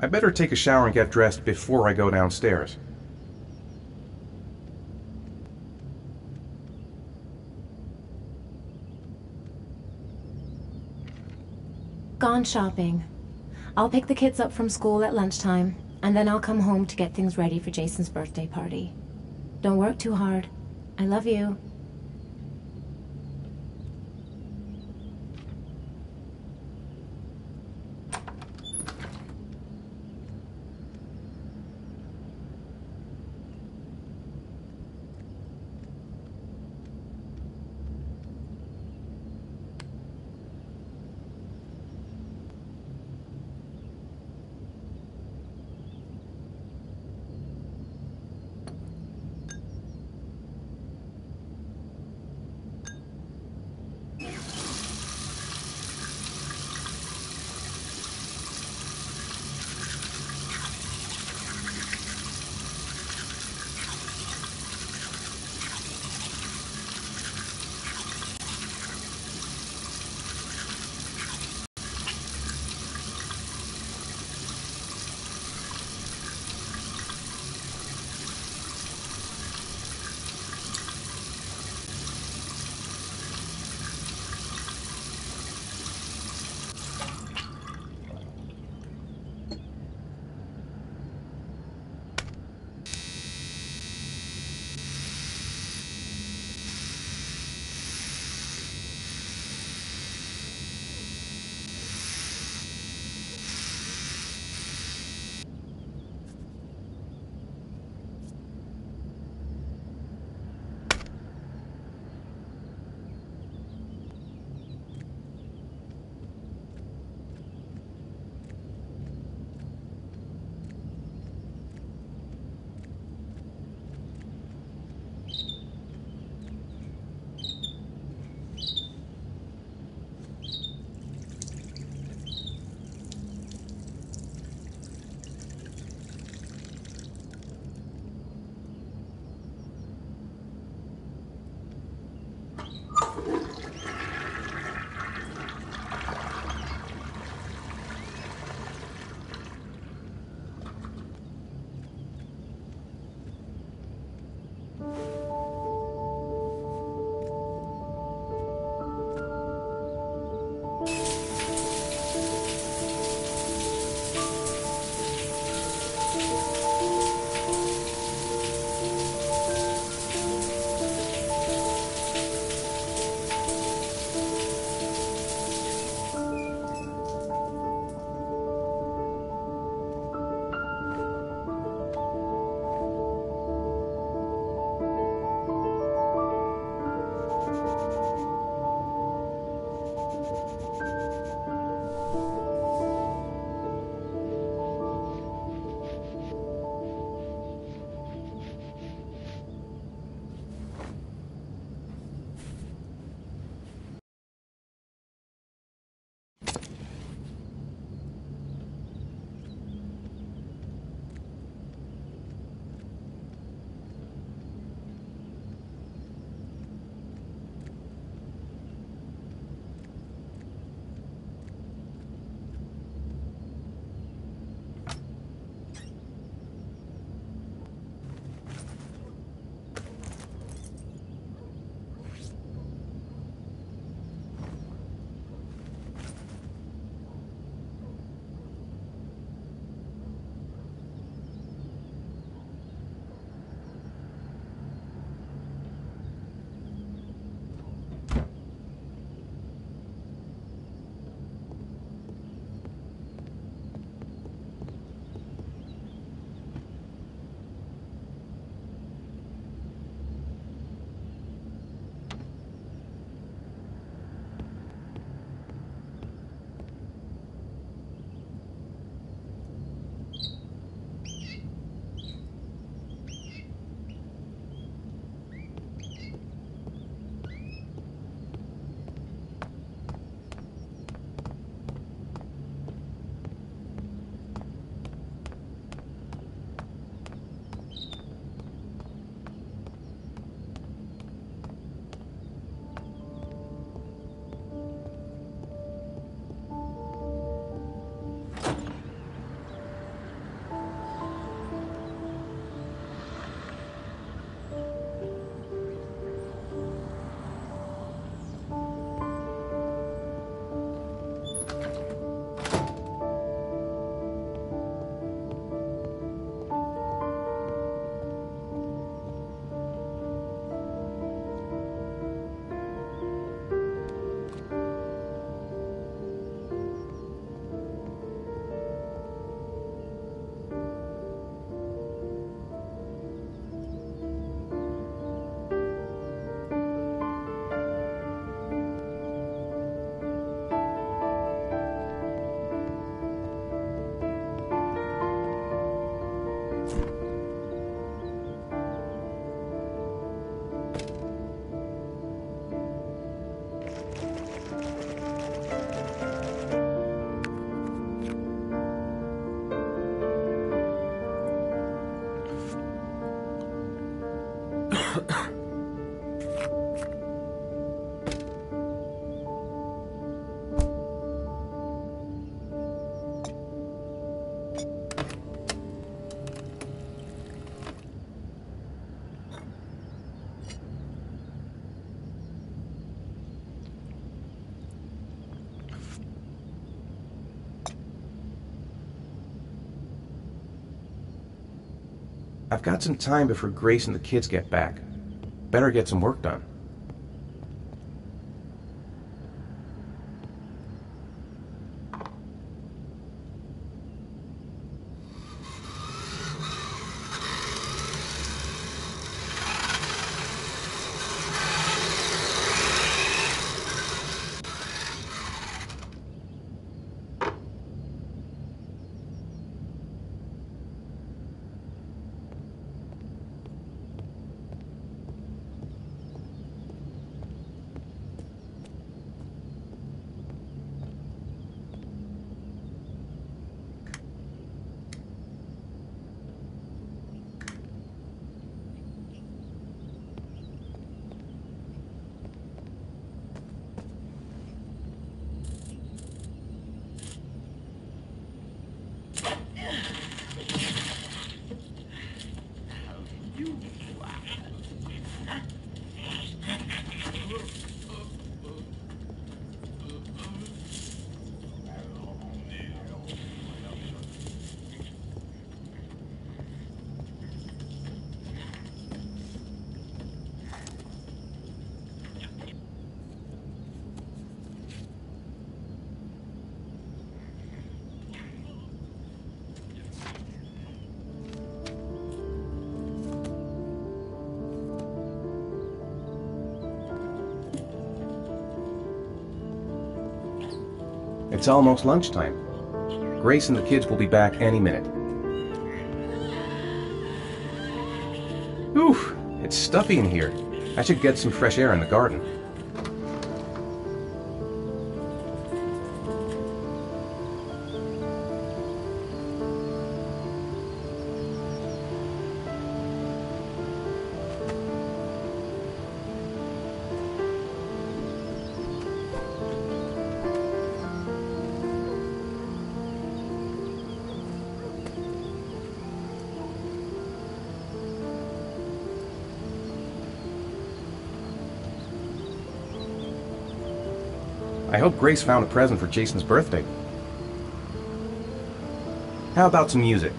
I better take a shower and get dressed before I go downstairs. Gone shopping. I'll pick the kids up from school at lunchtime, and then I'll come home to get things ready for Jason's birthday party. Don't work too hard. I love you. I've got some time before Grace and the kids get back. Better get some work done. It's almost lunchtime. Grace and the kids will be back any minute. Oof, it's stuffy in here. I should get some fresh air in the garden. I hope Grace found a present for Jason's birthday. How about some music?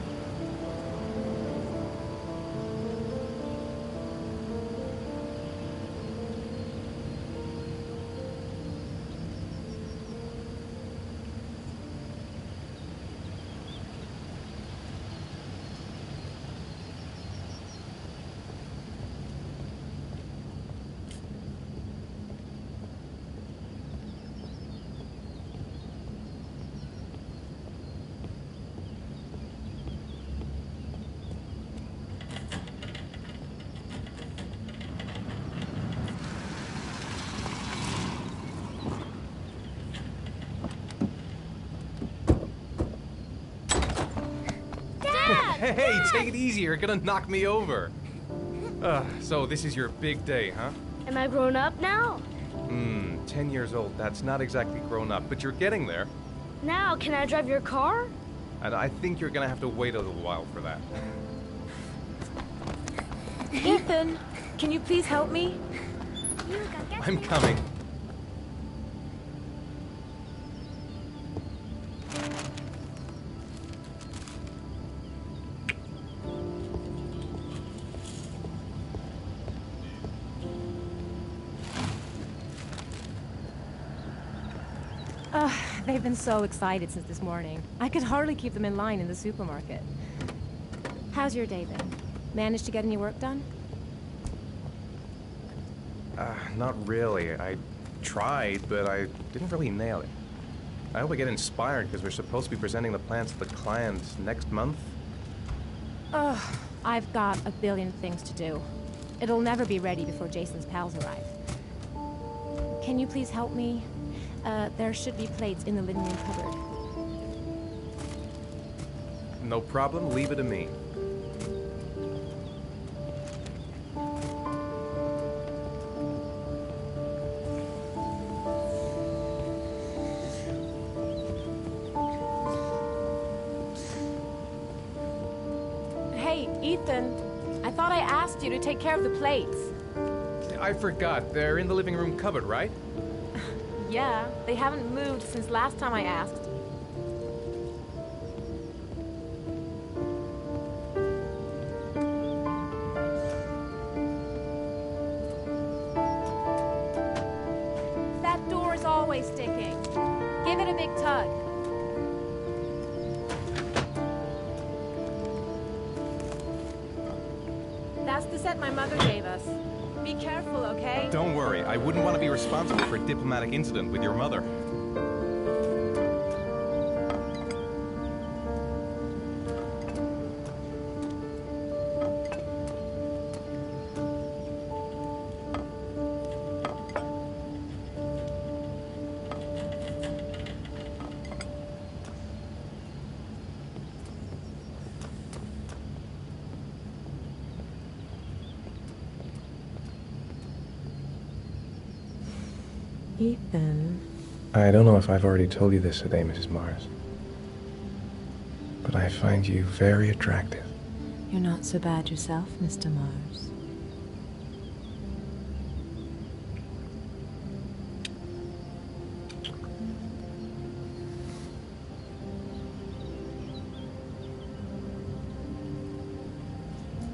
Hey, take it easy, you're gonna knock me over. So this is your big day, huh? Am I grown up now? 10 years old, that's not exactly grown up, but you're getting there. Now, can I drive your car? And I think you're gonna have to wait a little while for that. Ethan, can you please help me? I'm coming. They've been so excited since this morning. I could hardly keep them in line in the supermarket. How's your day been? Managed to get any work done? Not really. I tried, but I didn't really nail it. I hope I get inspired because we're supposed to be presenting the plans to the client next month. Ugh, I've got a billion things to do. It'll never be ready before Jason's pals arrive. Can you please help me? There should be plates in the living room cupboard. No problem, leave it to me. Ethan. I thought I asked you to take care of the plates. I forgot. They're in the living room cupboard, right? Yeah, they haven't moved since last time I asked. That door is always sticking. Give it a big tug. That's the set my mother gave us. Be careful, okay? Don't worry. I wouldn't want to be responsible for a diplomatic incident with your mother. Ethan. I don't know if I've already told you this today, Mrs. Mars, but I find you very attractive. You're not so bad yourself, Mr. Mars.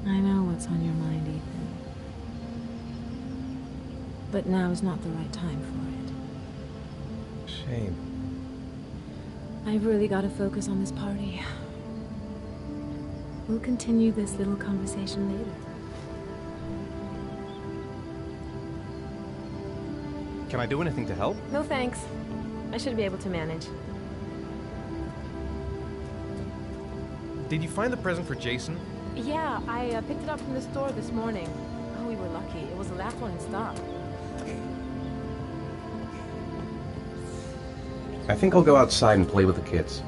I know what's on your mind, Ethan. But now is not the right time for it. Shame. I've really got to focus on this party. We'll continue this little conversation later. Can I do anything to help? No thanks. I should be able to manage. Did you find the present for Jason? Yeah, I picked it up from the store this morning. Oh, we were lucky. It was the last one in stock. I think I'll go outside and play with the kids.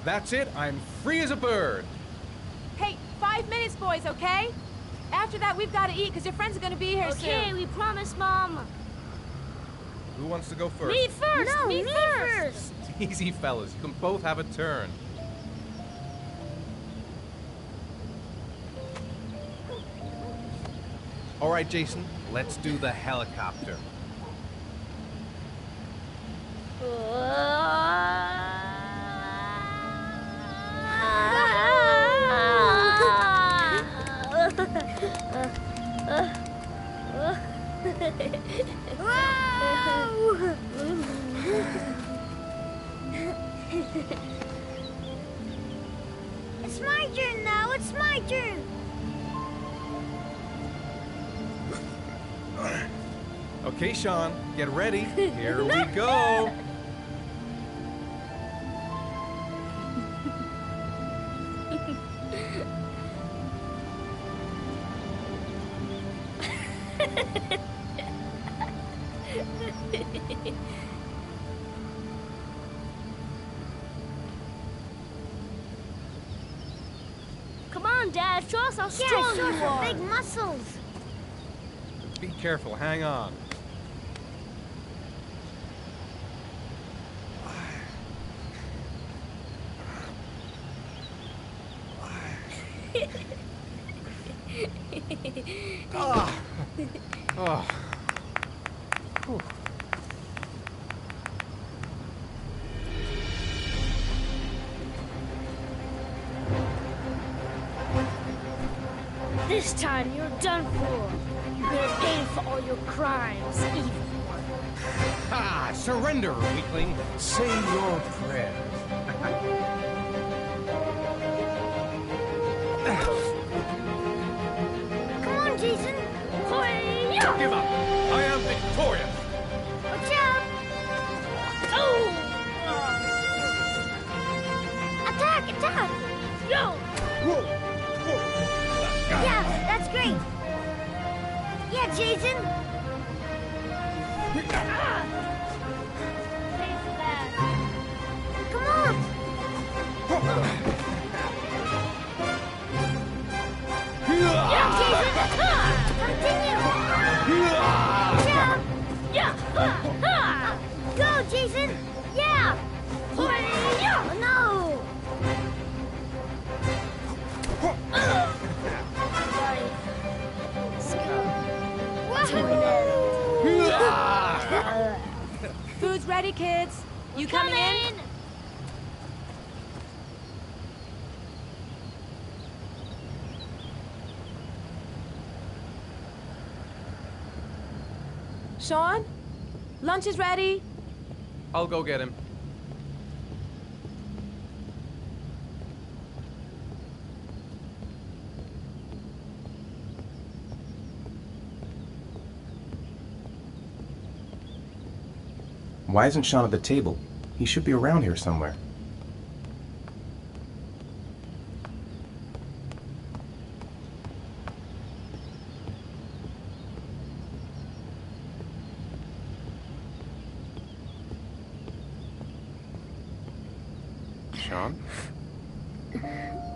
That's it. I'm free as a bird. Hey, 5 minutes, boys, okay? After that, we've got to eat, because your friends are going to be here soon. Okay, we promise, Mom. Who wants to go first? Me first! No, me me first! Easy, fellas. You can both have a turn. All right, Jason. Let's do the helicopter. It's my turn now, it's my turn! Okay, Sean, get ready. Here we go. Come on, Dad, show us how strong you are! Big muscles. Be careful, hang on. Oh. Whew. This time you're done for. You're gonna pay for all your crimes, evil one. Ha! Surrender, weakling. Say your prayers. Come on, Jason. Hi-ya! Give up. I am victorious. Watch out. Oh! Attack, attack. No! Yeah, that's great. Yeah, Jason. Pay for that. Come on. Yeah, Jason! Continue. Yeah! Yeah! Go, Jason. Yeah. Hi-ya! Oh, no. ready, kids. You coming in? Sean? Lunch is ready. I'll go get him. Why isn't Sean at the table? He should be around here somewhere. Sean?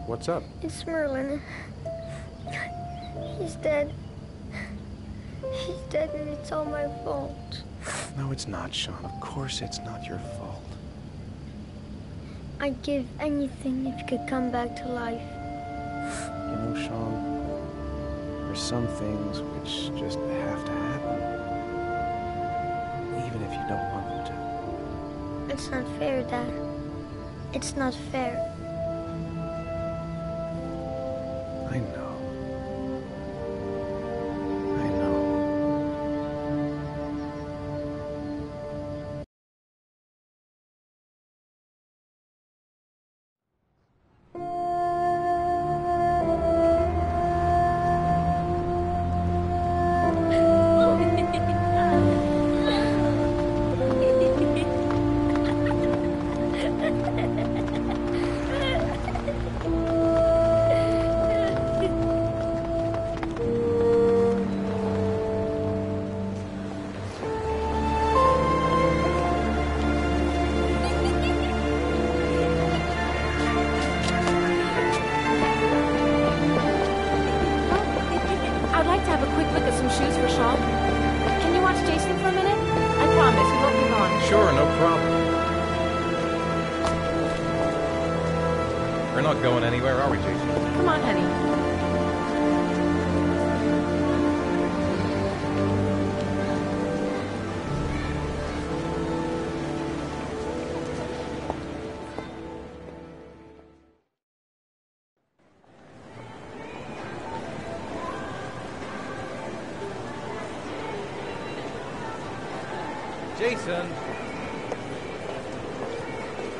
What's up? It's Merlin. He's dead. He's dead and it's all my fault. No, it's not, Sean. Of course it's not your fault. I'd give anything if you could come back to life. You know, Sean, there's some things which just have to happen. Even if you don't want them to. It's not fair, Dad. It's not fair. I know. I know. I'd like to have a quick look at some shoes for Sean. Can you watch Jason for a minute? I promise, we won't be long. Sure, no problem. We're not going anywhere, are we, Jason? Come on, honey. Jason!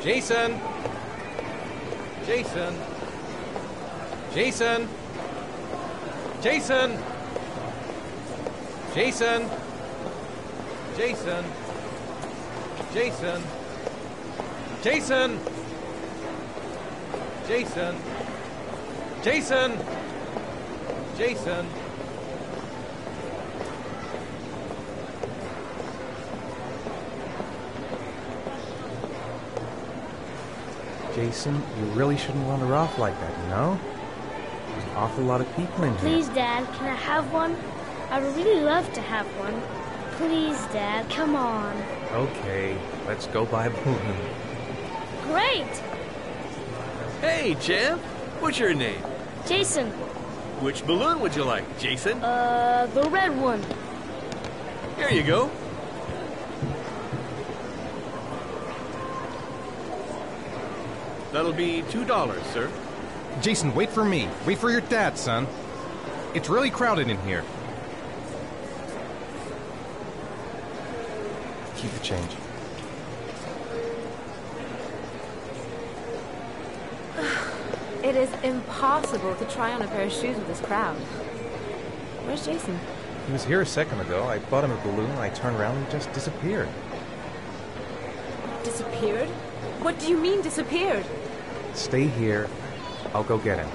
Jason! Jason! Jason! Jason! Jason! Jason! Jason! Jason! Jason! Jason! Jason! Jason, you really shouldn't wander off like that, you know? There's an awful lot of people in here. Please, Dad, can I have one? I would really love to have one. Please, Dad, come on. Okay, let's go buy a balloon. Great! Hey, champ. What's your name? Jason, Which balloon would you like, Jason? the red one. Here you go. That'll be $2, sir. Jason, wait for me. Wait for your dad, son. It's really crowded in here. Keep the change. It is impossible to try on a pair of shoes with this crowd. Where's Jason? He was here a second ago. I bought him a balloon, I turned around and he just disappeared. Disappeared? What do you mean disappeared? Stay here. I'll go get him.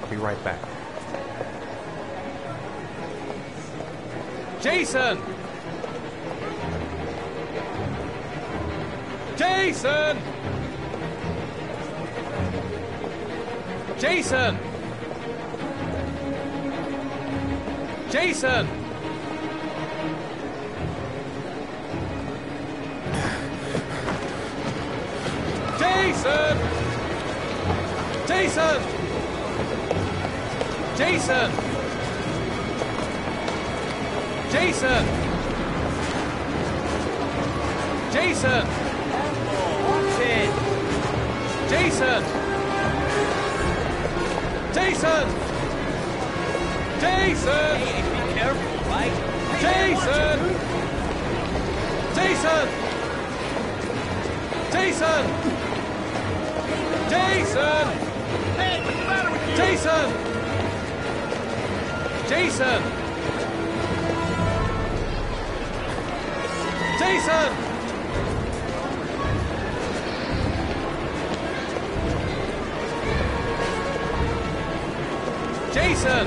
I'll be right back. Jason! Jason! Jason! Jason! Jason! Jason! Jason! Jason! Jason! Watch it! Jason! Jason! Jason! Hey, be careful, right? Jason! Jason! Jason! Jason! Hey, what's the matter with you? Jason! Jason! Jason! Jason!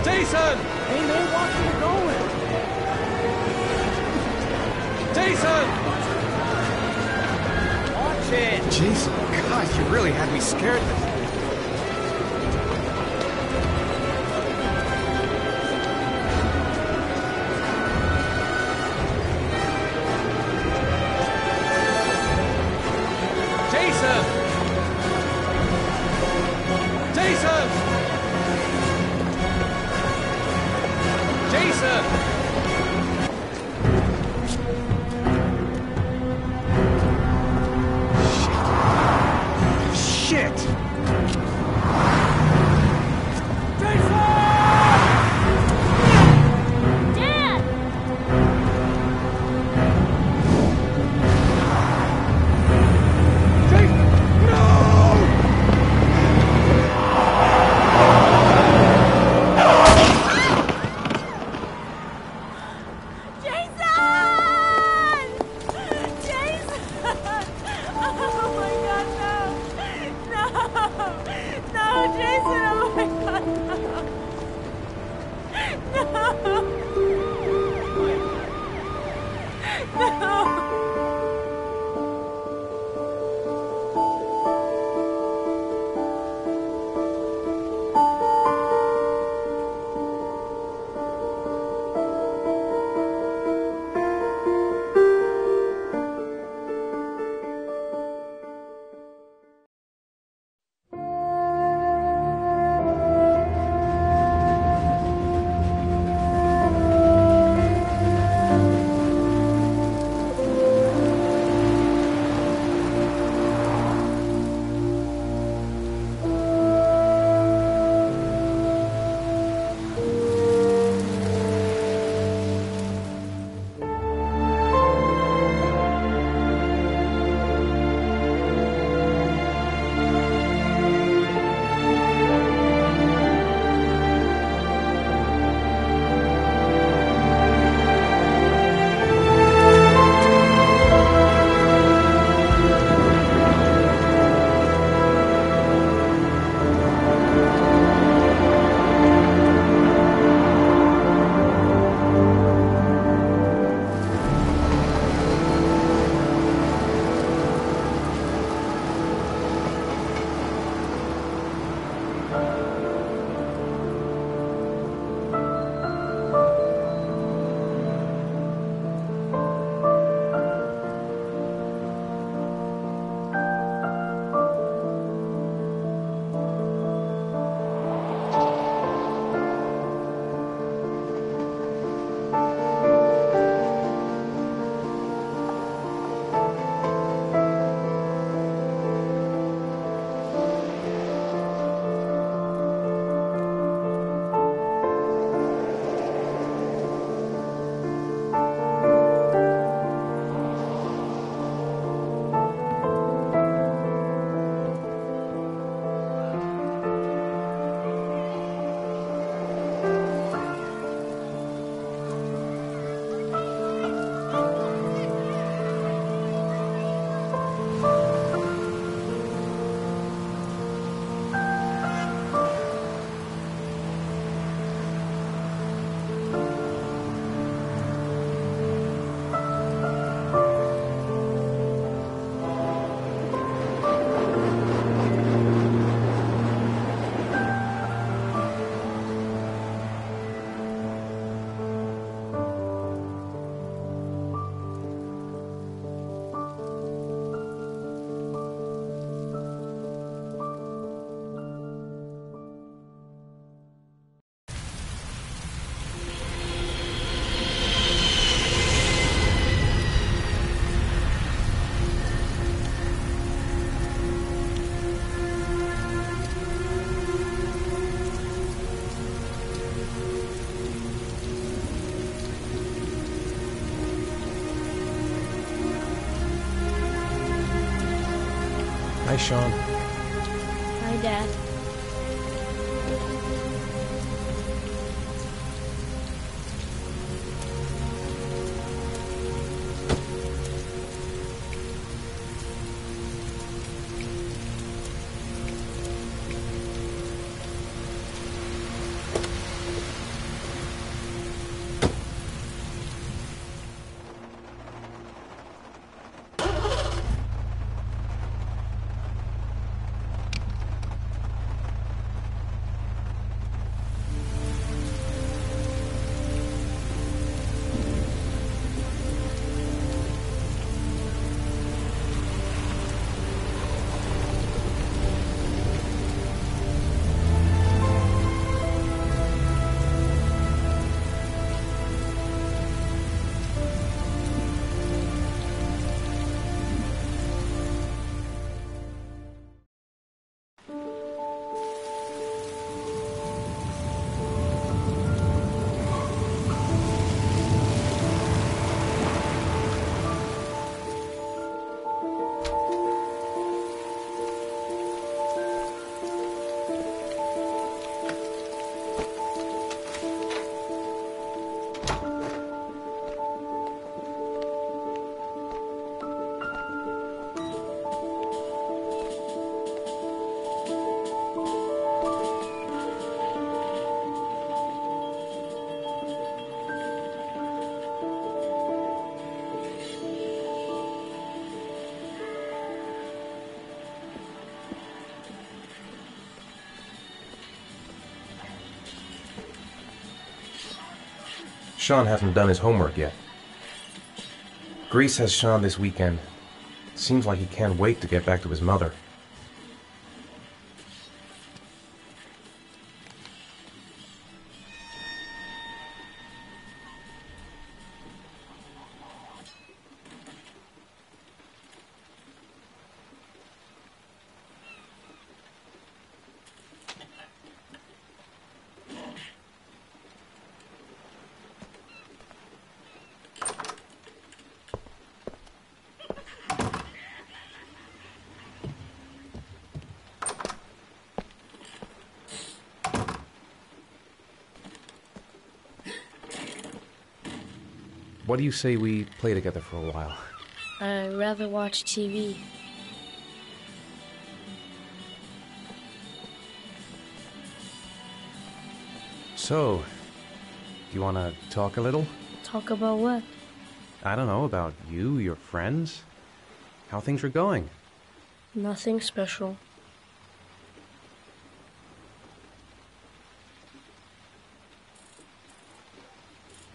Jason! Hey, man, watch where you're going. Jason! Watch it. Jason, God, you really had me scared there. Jason! Jason! Jason! Shit! Dad! Hi, Sean. Hi, Dad. Sean hasn't done his homework yet. Grease has Sean this weekend. Seems like he can't wait to get back to his mother. What do you say we play together for a while? I'd rather watch TV. So, do you want to talk a little? Talk about what? I don't know, about you, your friends, how things are going. Nothing special.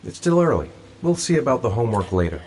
It's still early. We'll see about the homework later.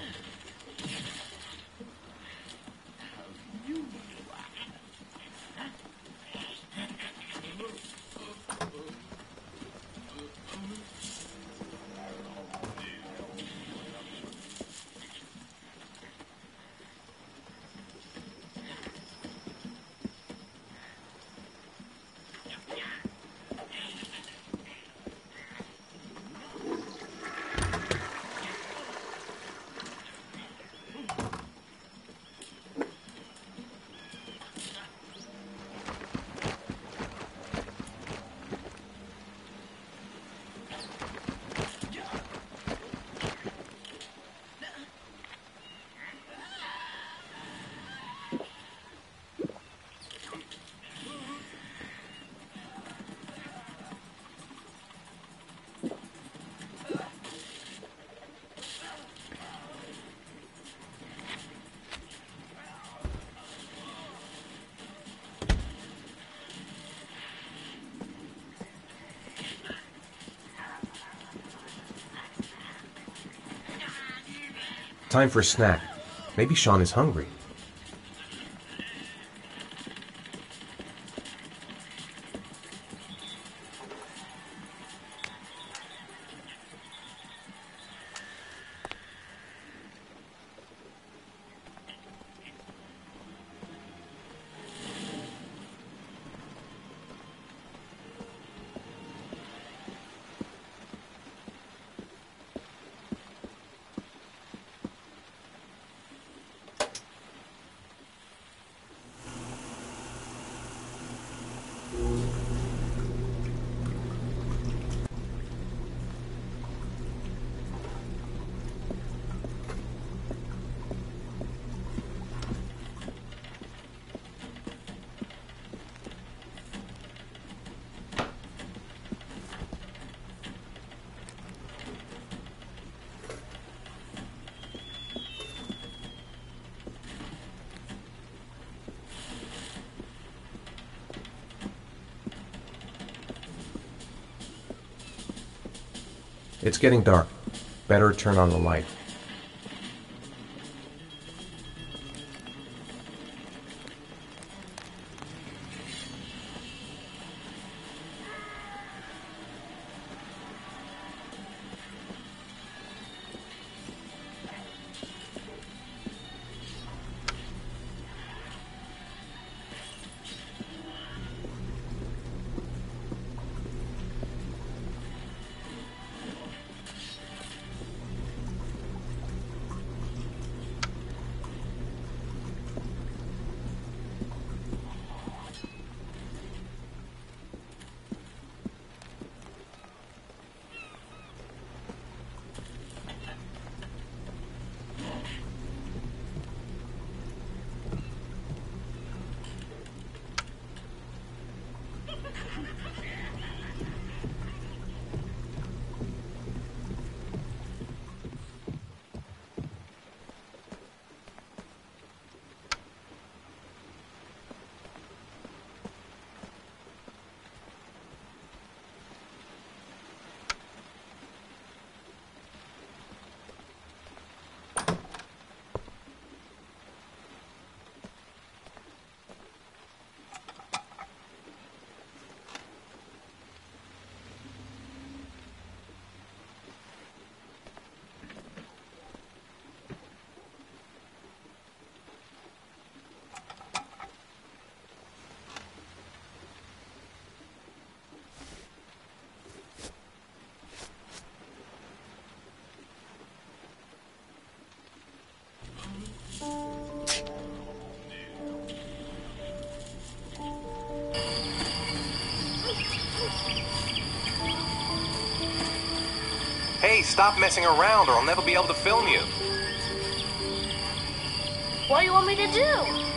Time for a snack. Maybe Sean is hungry. It's getting dark. Better turn on the light. Hey, stop messing around or I'll never be able to film you. What do you want me to do?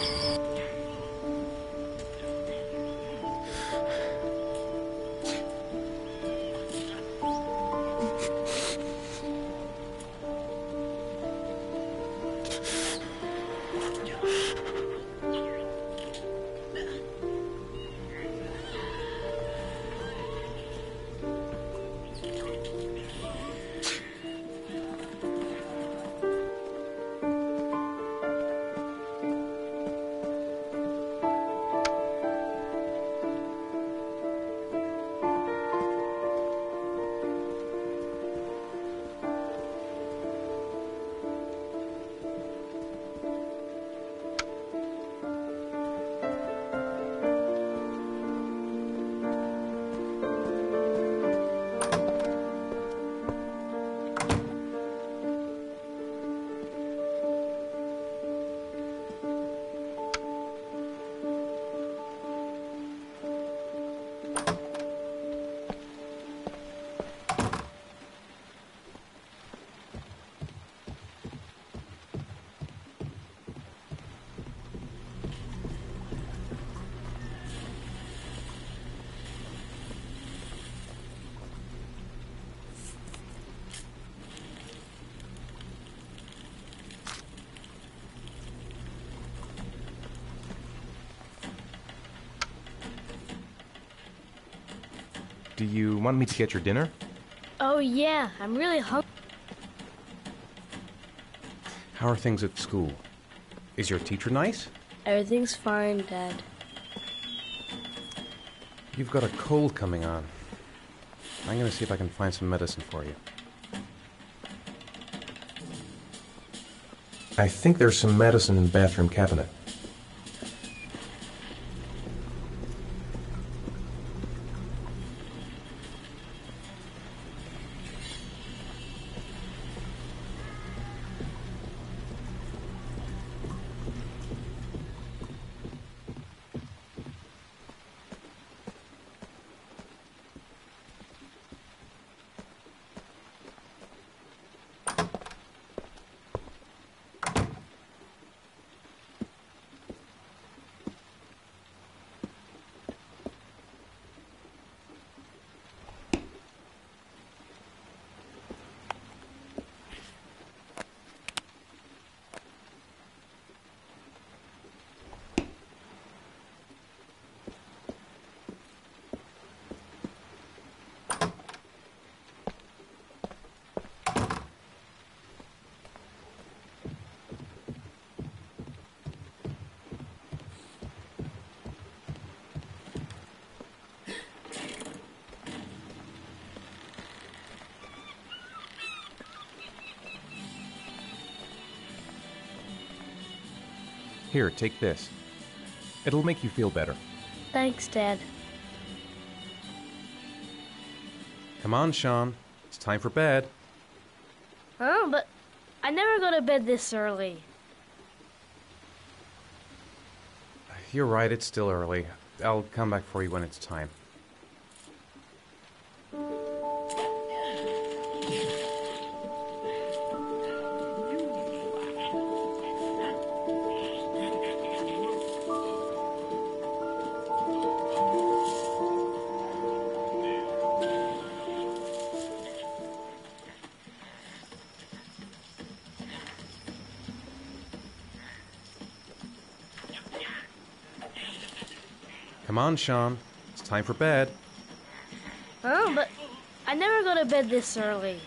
Do you want me to get your dinner? Oh yeah, I'm really hungry. How are things at school? Is your teacher nice? Everything's fine, Dad. You've got a cold coming on. I'm gonna see if I can find some medicine for you. I think there's some medicine in the bathroom cabinet. Here, take this. It'll make you feel better. Thanks, Dad. Come on, Sean. It's time for bed. Huh? But I never go to bed this early. You're right, it's still early. I'll come back for you when it's time. Come on, Sean. It's time for bed. Huh? But I never go to bed this early.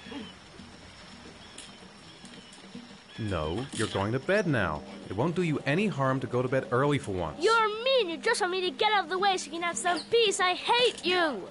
No, you're going to bed now. It won't do you any harm to go to bed early for once. You're mean! You just want me to get out of the way so you can have some peace. I hate you!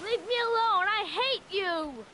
Leave me alone! I hate you!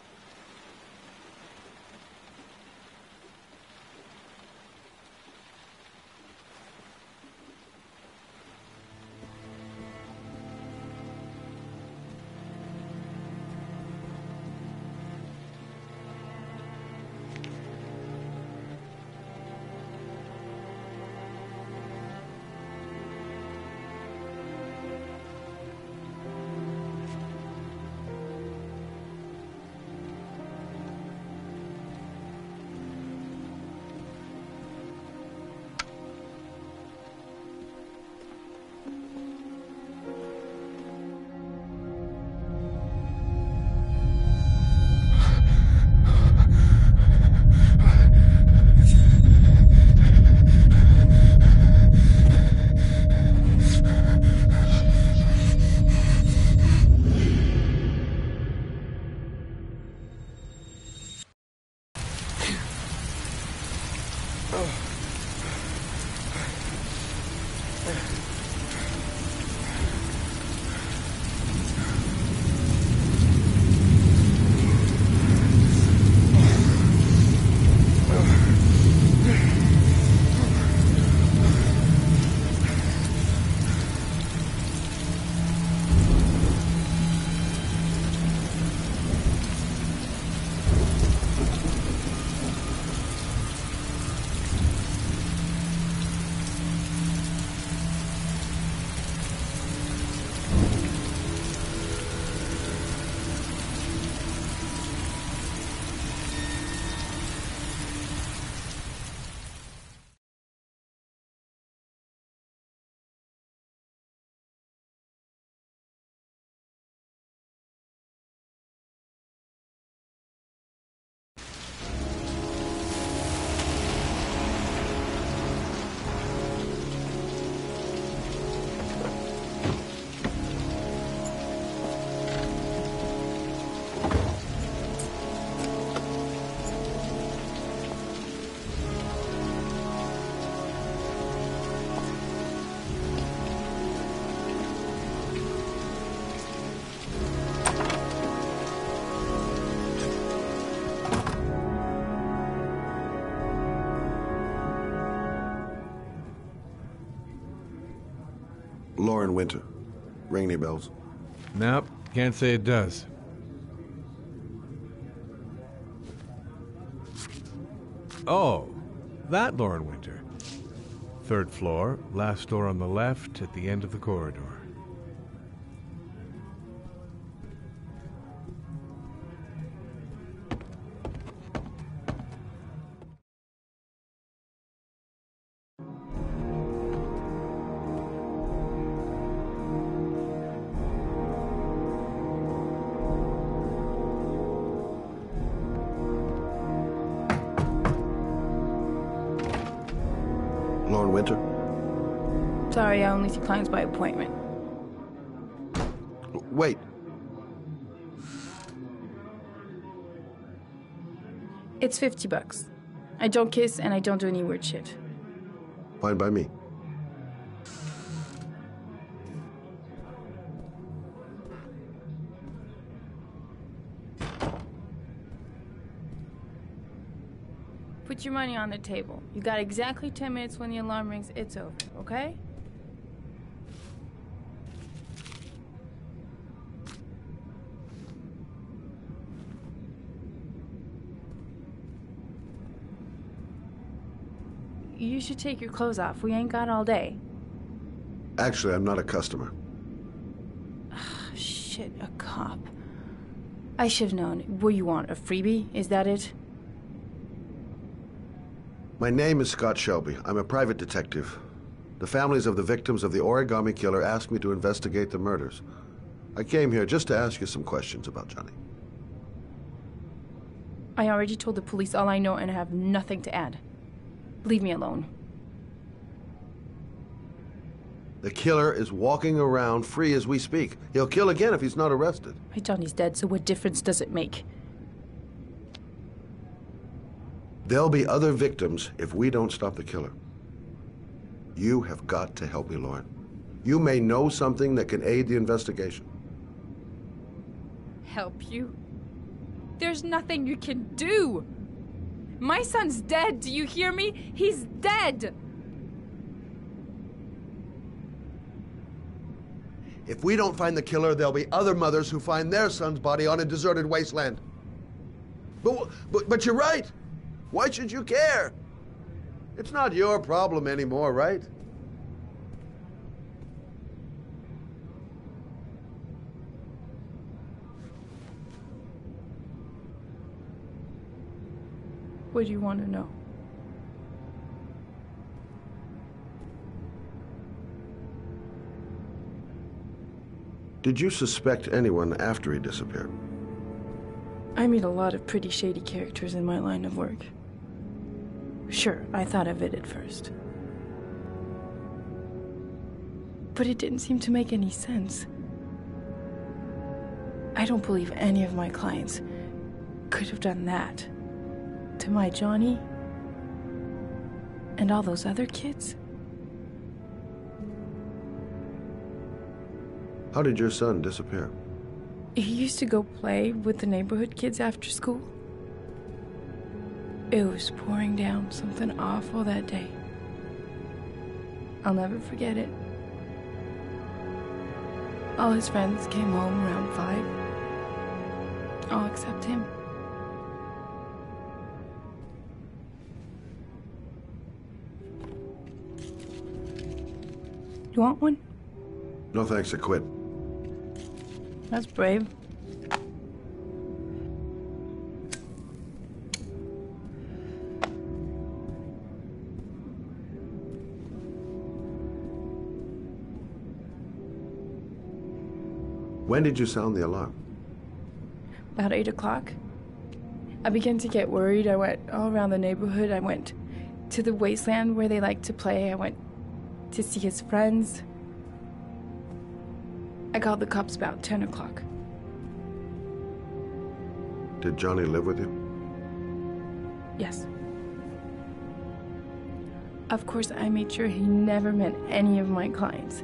Lauren Winter. Ring any bells? Nope, can't say it does. Oh, that Lauren Winter. 3rd floor, last door on the left at the end of the corridor. Winter? Sorry, I only see clients by appointment. Wait. It's $50. I don't kiss and I don't do any weird shit. Fine by me. Put your money on the table. You got exactly 10 minutes. When the alarm rings, it's over, okay? You should take your clothes off. We ain't got all day. Actually, I'm not a customer. Shit, a cop. I should've known. What do you want, a freebie? Is that it? My name is Scott Shelby. I'm a private detective. The families of the victims of the origami killer asked me to investigate the murders. I came here just to ask you some questions about Johnny. I already told the police all I know and I have nothing to add. Leave me alone. The killer is walking around free as we speak. He'll kill again if he's not arrested. My Johnny's dead, so what difference does it make? There'll be other victims if we don't stop the killer. You have got to help me, Lauren. You may know something that can aid the investigation. Help you? There's nothing you can do! My son's dead, do you hear me? He's dead! If we don't find the killer, there'll be other mothers who find their son's body on a deserted wasteland. But you're right. Why should you care? It's not your problem anymore, right? What do you want to know? Did you suspect anyone after he disappeared? I meet a lot of pretty shady characters in my line of work. Sure, I thought of it at first. But it didn't seem to make any sense. I don't believe any of my clients could have done that to my Johnny and all those other kids. How did your son disappear? He used to go play with the neighborhood kids after school. It was pouring down something awful that day. I'll never forget it. All his friends came home around 5. All except him. You want one? No thanks, I quit. That's brave. When did you sound the alarm? About 8 o'clock. I began to get worried. I went all around the neighborhood. I went to the wasteland where they like to play. I went to see his friends. I called the cops about 10 o'clock. Did Johnny live with you? Yes. Of course, I made sure he never met any of my clients.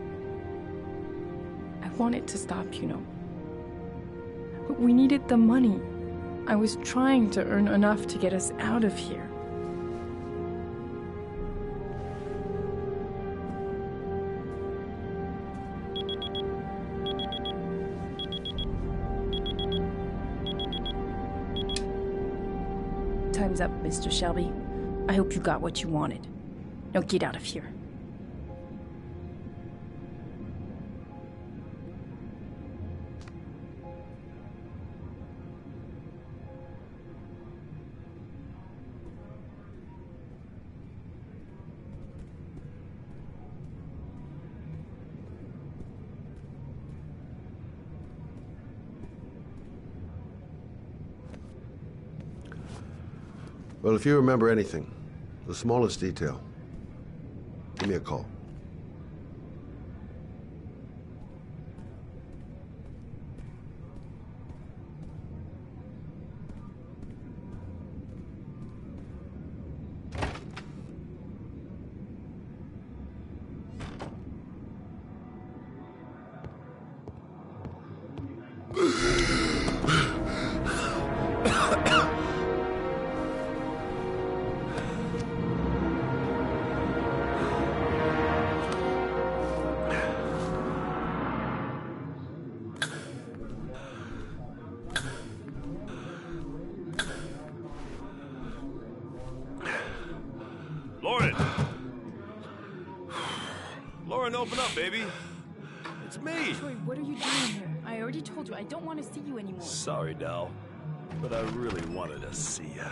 I wanted to stop, you know. But we needed the money. I was trying to earn enough to get us out of here. Time's up, Mr. Shelby. I hope you got what you wanted. Now get out of here. Well, if you remember anything, the smallest detail, give me a call. Lauren! Lauren, open up, baby. It's me. Troy, what are you doing here? I already told you I don't want to see you anymore. Sorry, Dal, but I really wanted to see ya.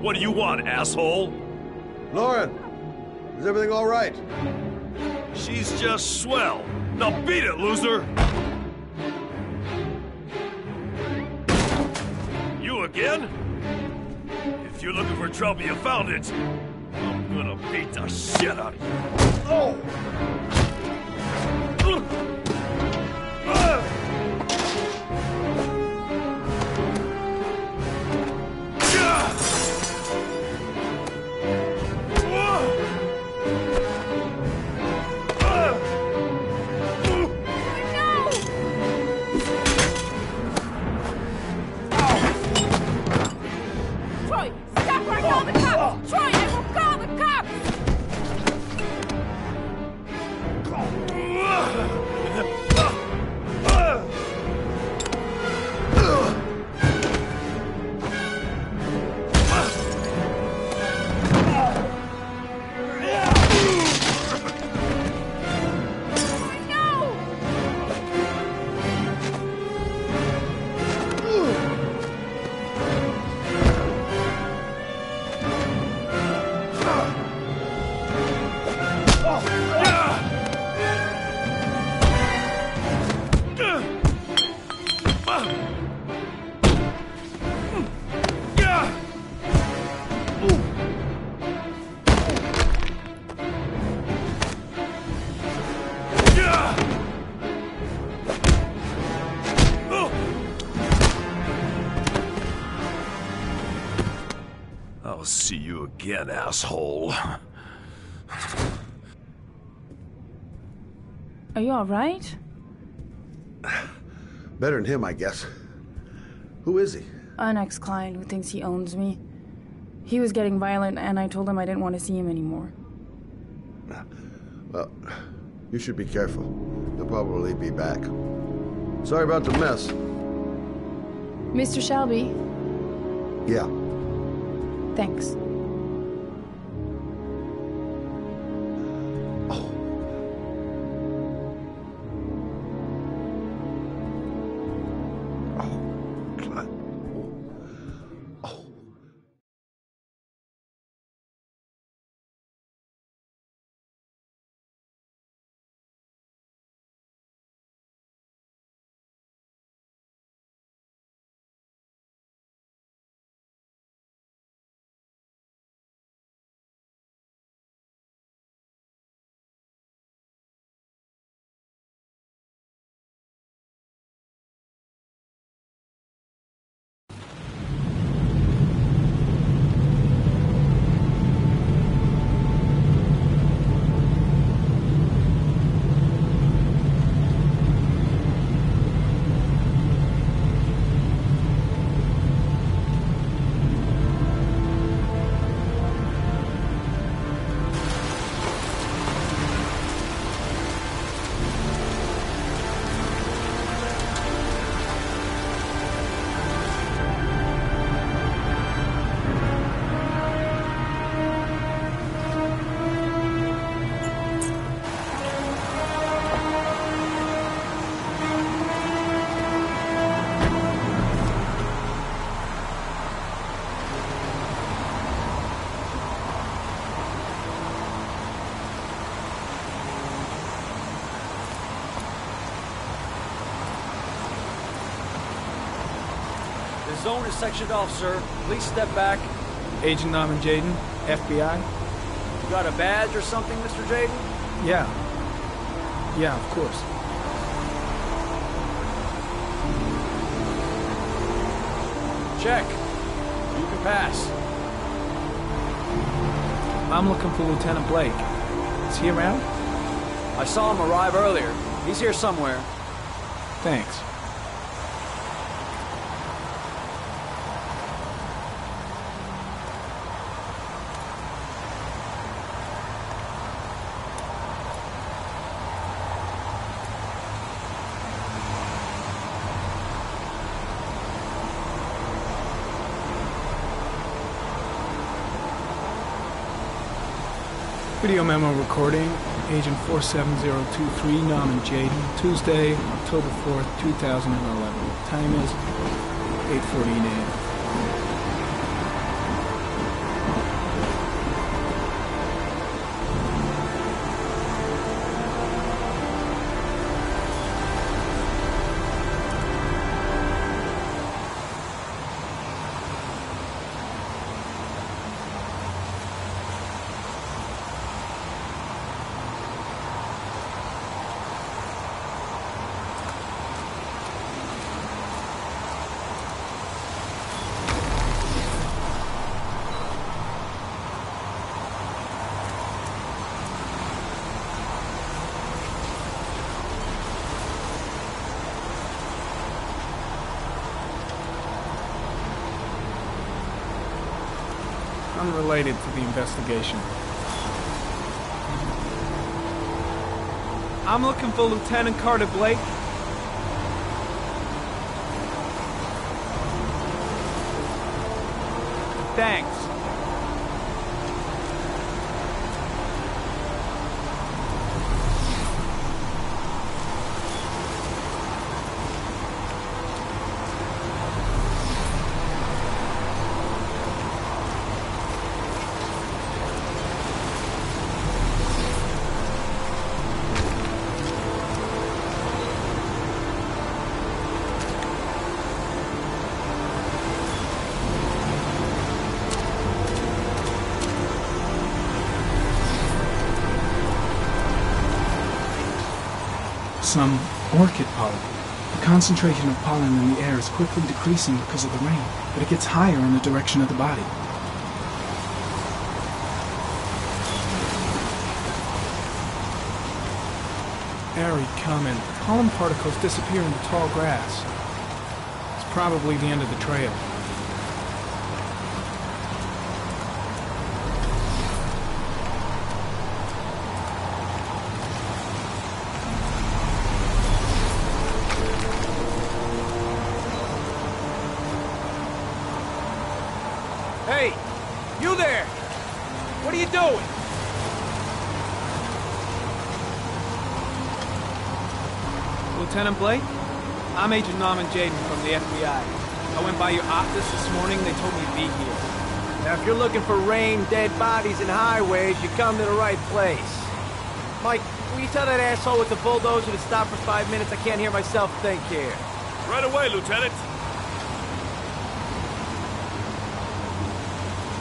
What do you want, asshole? Lauren, is everything all right? She's just swell. Now beat it, loser! You again? If you're looking for trouble, you found it. I'm gonna beat the shit out of you. Oh! Troy, stop or I call the cops! Troy, I will call the cops! I'll see you again, asshole. Are you alright? Better than him, I guess. Who is he? An ex-client who thinks he owns me. He was getting violent, and I told him I didn't want to see him anymore. Well, you should be careful. They'll probably be back. Sorry about the mess. Mr. Shelby, Yeah. thanks. The zone is sectioned off, sir. Please step back. Agent Norman Jaden, FBI. You got a badge or something, Mr. Jaden? Yeah. Yeah, of course. Check. You can pass. I'm looking for Lieutenant Blake. Is he around? I saw him arrive earlier. He's here somewhere. Thanks. Video memo recording, Agent 47023, Norman Jaden, Tuesday, October 4th, 2011. Time is 8:14 a.m. Unrelated to the investigation. I'm looking for Lieutenant Carter Blake. Thanks. Some orchid pollen. The concentration of pollen in the air is quickly decreasing because of the rain, but it gets higher in the direction of the body. Airy comment. Pollen particles disappear in the tall grass. It's probably the end of the trail. Hey! You there! What are you doing? Lieutenant Blake? I'm Agent Norman Jaden from the FBI. I went by your office this morning, they told me to be here. Now, if you're looking for rain, dead bodies, and highways, you come to the right place. Mike, will you tell that asshole with the bulldozer to stop for 5 minutes? I can't hear myself think here. Right away, Lieutenant.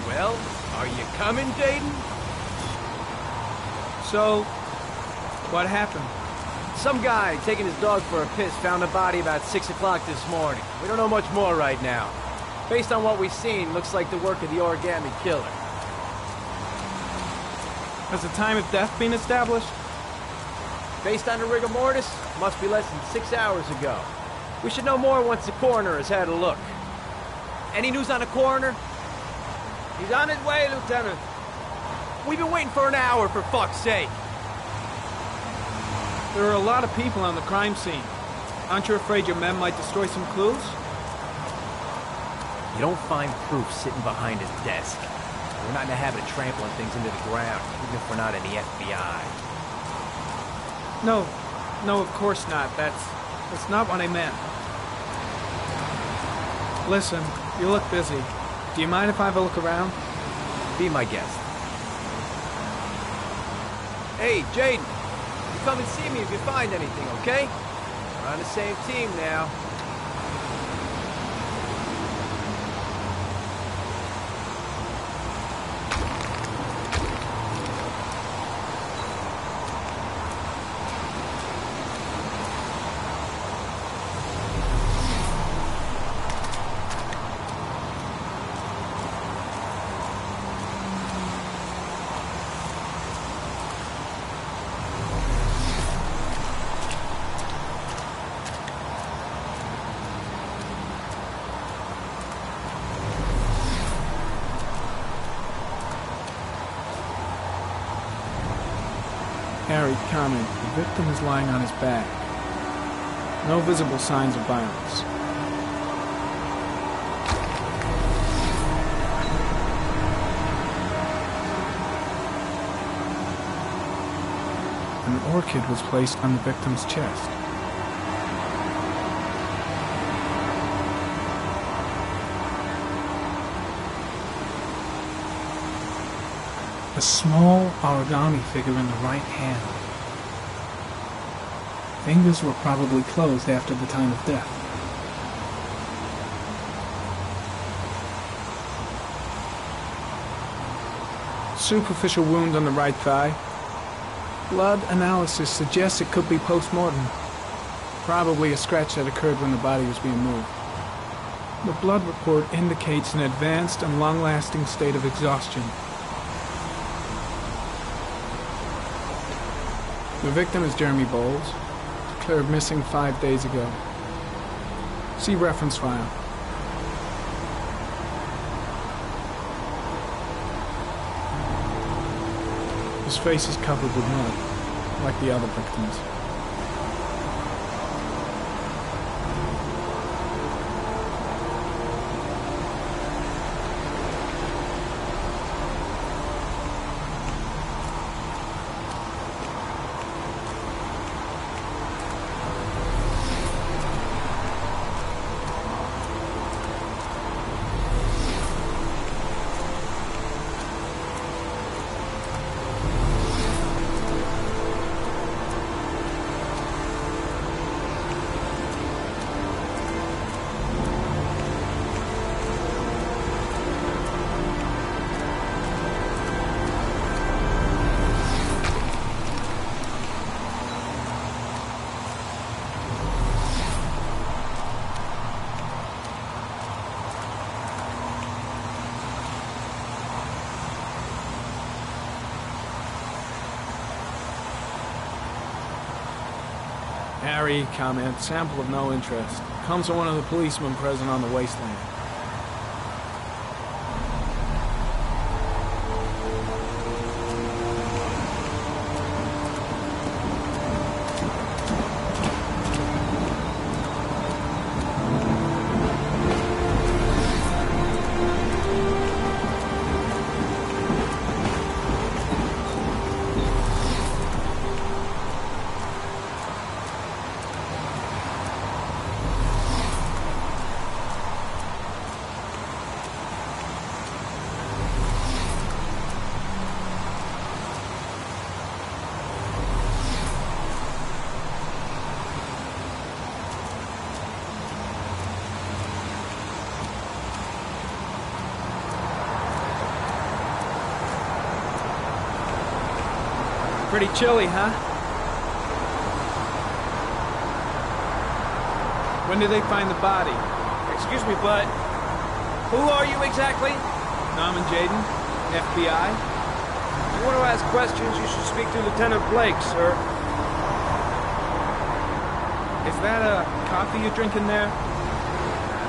Well, are you coming, Jaden? So, what happened? Some guy taking his dog for a piss found a body about 6 o'clock this morning. We don't know much more right now. Based on what we've seen, looks like the work of the origami killer. Has the time of death been established? Based on the rigor mortis, must be less than 6 hours ago. We should know more once the coroner has had a look. Any news on the coroner? He's on his way, Lieutenant. We've been waiting for an hour, for fuck's sake. There are a lot of people on the crime scene. Aren't you afraid your men might destroy some clues? You don't find proof sitting behind his desk. We're not in the habit of trampling things into the ground, even if we're not in the FBI. No, of course not. That's not what I meant. Listen, you look busy. Do you mind if I have a look around? Be my guest. Hey, Jaden. You come and see me if you find anything, okay? We're on the same team now. Harry, comment. The victim is lying on his back. No visible signs of violence. An orchid was placed on the victim's chest. A small origami figure in the right hand. Fingers were probably closed after the time of death. Superficial wound on the right thigh. Blood analysis suggests it could be post-mortem. Probably a scratch that occurred when the body was being moved. The blood report indicates an advanced and long-lasting state of exhaustion. The victim is Jeremy Bowles, declared missing 5 days ago. See reference file. His face is covered with mud, like the other victims. Harry, comment, sample of no interest. Comes from one of the policemen present on the wasteland. Pretty chilly, huh? When did they find the body? Excuse me, bud. Who are you exactly? Norman Jaden, FBI. If you want to ask questions, you should speak to Lieutenant Blake, sir. Is that a coffee you're drinking there?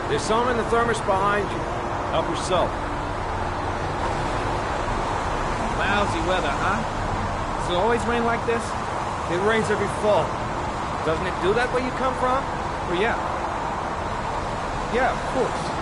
There's some in the thermos behind you. Help yourself. Lousy weather, huh? Does it always rain like this? It rains every fall. Doesn't it do that where you come from? Well, yeah. Yeah, of course.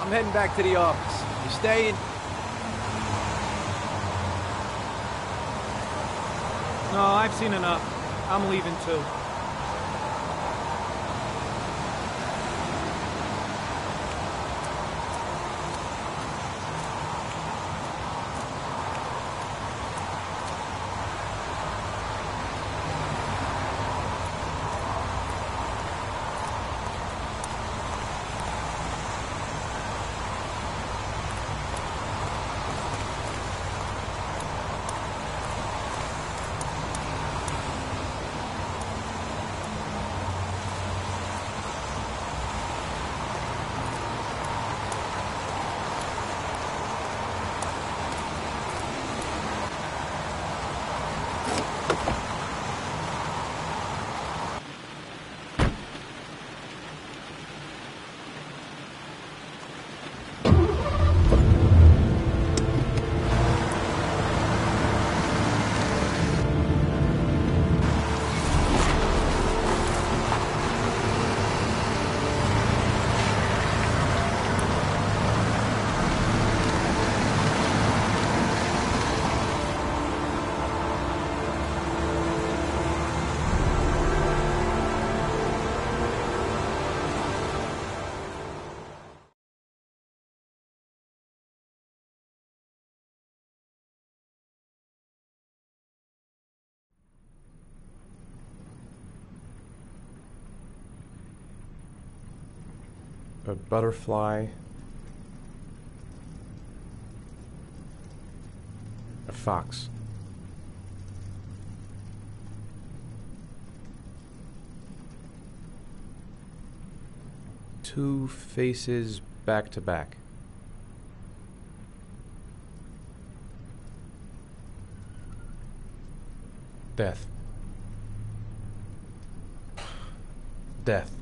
I'm heading back to the office. You staying? No, I've seen enough. I'm leaving too. A butterfly. A fox. Two faces back to back. Death. Death.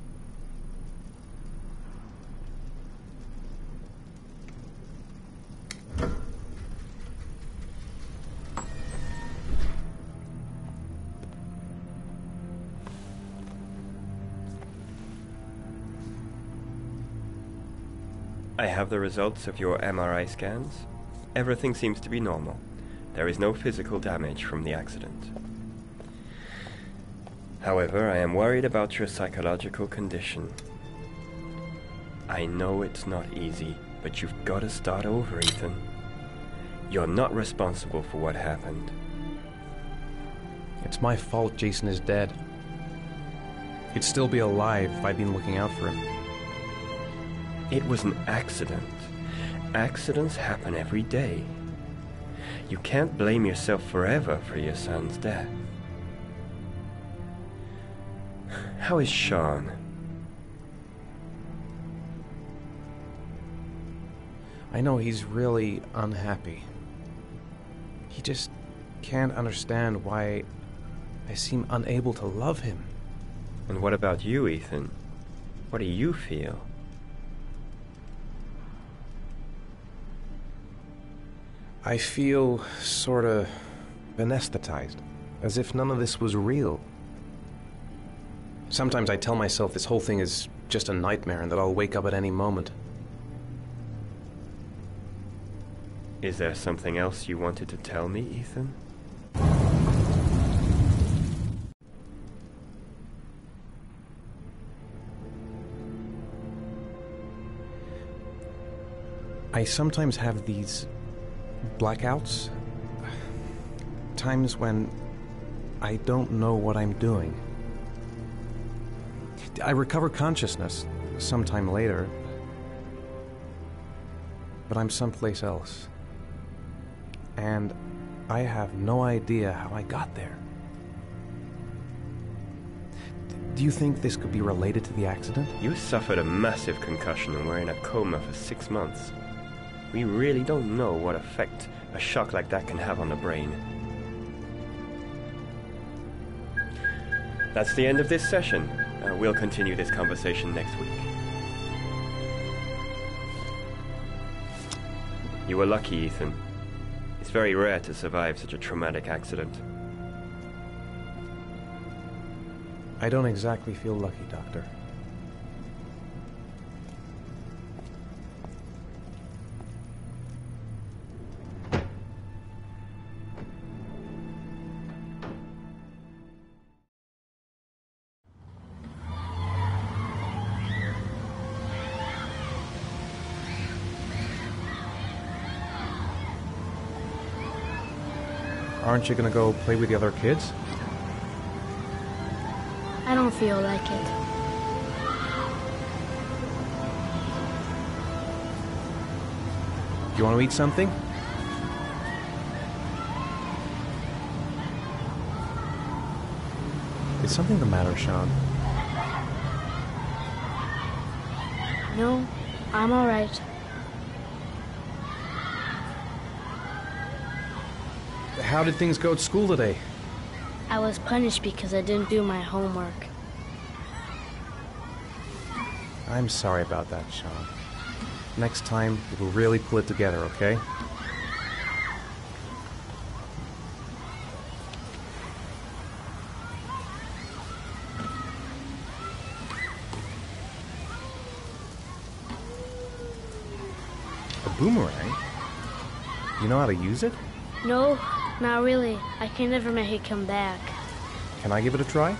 I have the results of your MRI scans. Everything seems to be normal. There is no physical damage from the accident. However, I am worried about your psychological condition. I know it's not easy, but you've got to start over, Ethan. You're not responsible for what happened. It's my fault Jason is dead. He'd still be alive if I'd been looking out for him. It was an accident. Accidents happen every day. You can't blame yourself forever for your son's death. How is Sean? I know he's really unhappy. He just can't understand why I seem unable to love him. And what about you, Ethan? What do you feel? I feel sorta anesthetized, as if none of this was real. Sometimes I tell myself this whole thing is just a nightmare and that I'll wake up at any moment. Is there something else you wanted to tell me, Ethan? I sometimes have these blackouts. Times when I don't know what I'm doing. I recover consciousness sometime later, but I'm someplace else. And I have no idea how I got there. Do you think this could be related to the accident? You suffered a massive concussion and were in a coma for 6 months. We really don't know what effect a shock like that can have on the brain. That's the end of this session. We'll continue this conversation next week. You were lucky, Ethan. It's very rare to survive such a traumatic accident. I don't exactly feel lucky, Doctor. Aren't you gonna go play with the other kids? I don't feel like it. You want to eat something? Is something the matter, Sean? No, I'm alright. How did things go at school today? I was punished because I didn't do my homework. I'm sorry about that, Sean. Next time, we'll really pull it together, okay? A boomerang? You know how to use it? No, not really. I can never make it come back. Can I give it a try?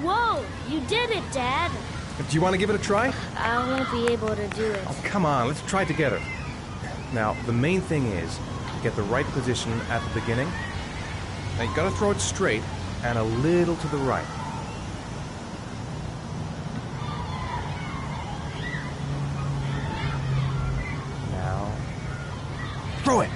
Whoa! You did it, Dad! Do you want to give it a try? I won't be able to do it. Oh, come on, let's try it together. Now, the main thing is get the right position at the beginning. Now, you gotta throw it straight and a little to the right. Now, throw it!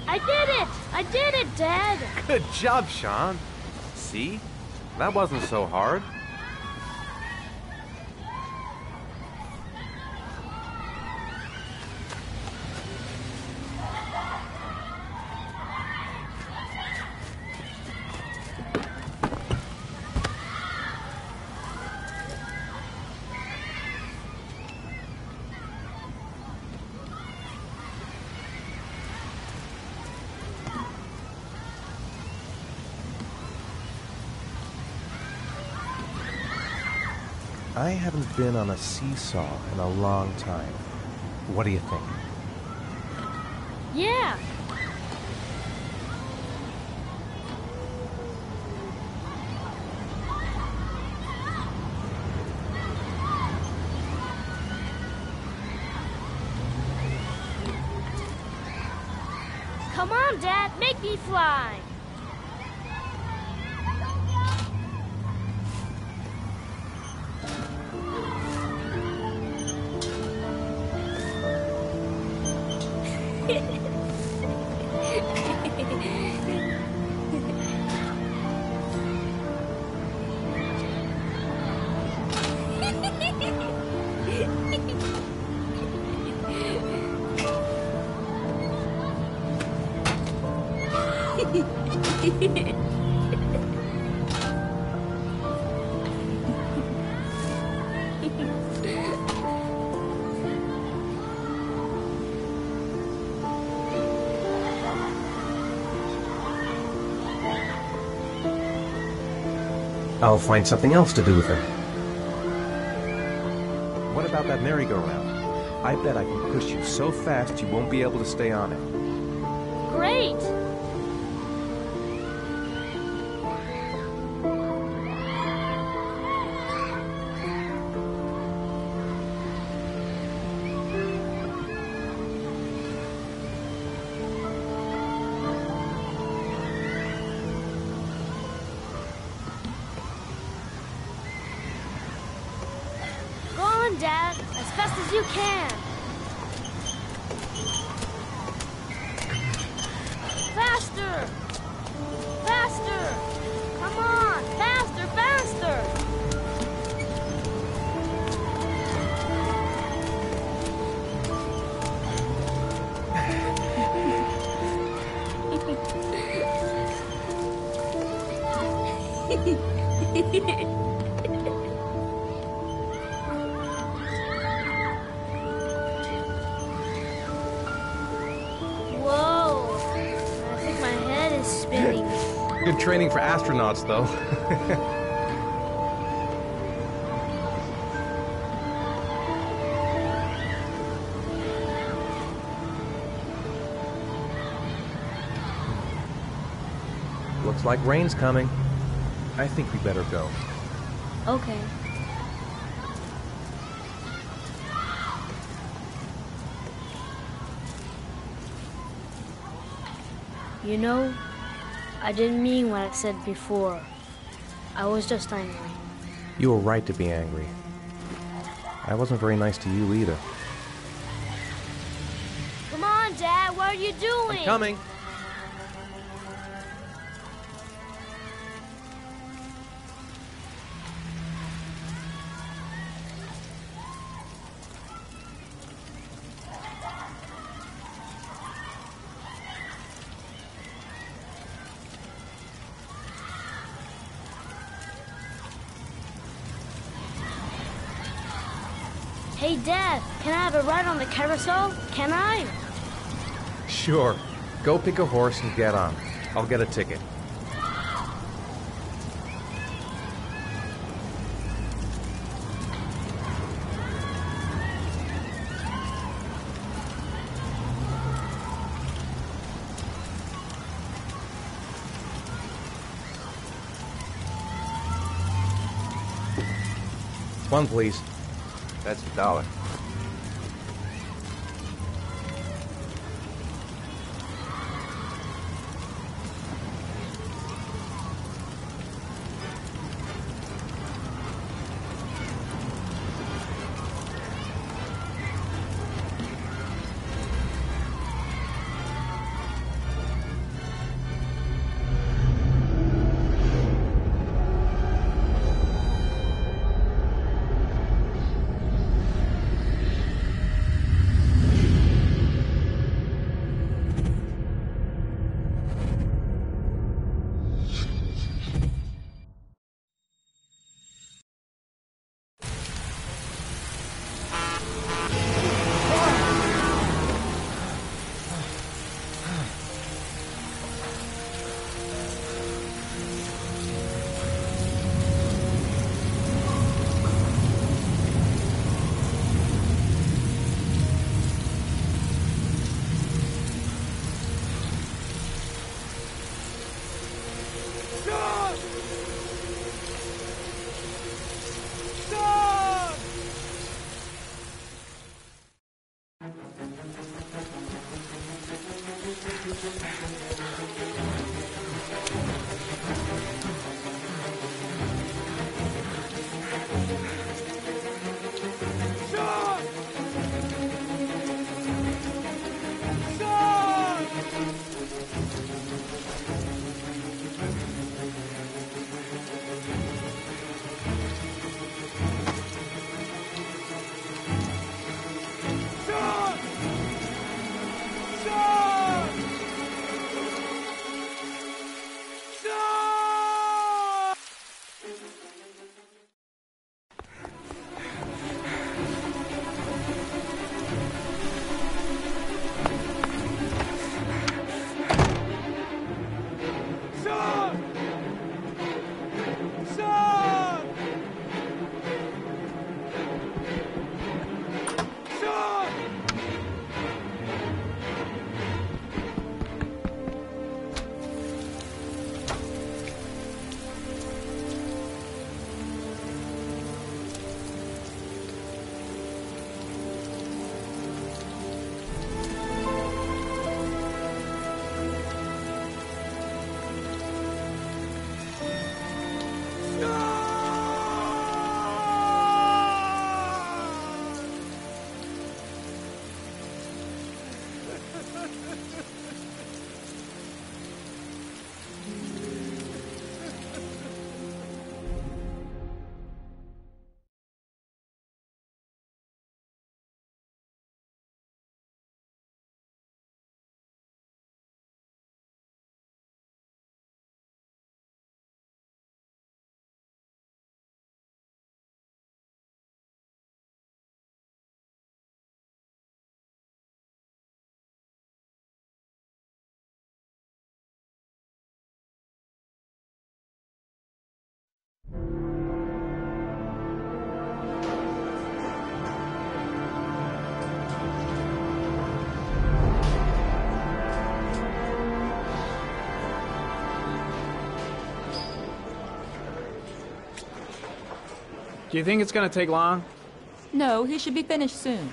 I did it! I did it, Dad! Good job, Sean. See? That wasn't so hard. I haven't been on a seesaw in a long time. What do you think? Yeah! Come on, Dad, make me fly! I'll find something else to do with her. What about that merry-go-round? I bet I can push you so fast you won't be able to stay on it. Great! Go on, Dad, as fast as you can. Faster! Faster! Come on! Faster, faster! Good training for astronauts, though. Looks like rain's coming. I think we better go. Okay. You know, I didn't mean what I said before. I was just angry. You were right to be angry. I wasn't very nice to you either. Come on, Dad, what are you doing? I'm coming. Hey, Dad, can I have a ride on the carousel? Can I? Sure. Go pick a horse and get on. I'll get a ticket. One, please. That's $1. Do you think it's gonna take long? No, he should be finished soon.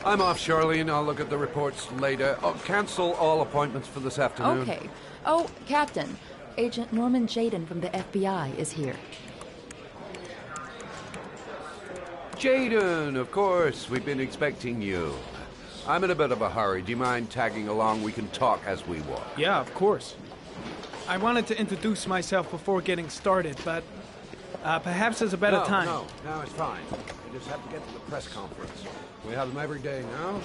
I'm off, Charlene. I'll look at the reports later. Oh, cancel all appointments for this afternoon. Okay. Oh, Captain. Agent Norman Jaden from the FBI is here. Jaden, of course. We've been expecting you. I'm in a bit of a hurry. Do you mind tagging along? We can talk as we walk. Yeah, of course. I wanted to introduce myself before getting started, but perhaps there's a better time. No, it's fine. We just have to get to the press conference. We have them every day now.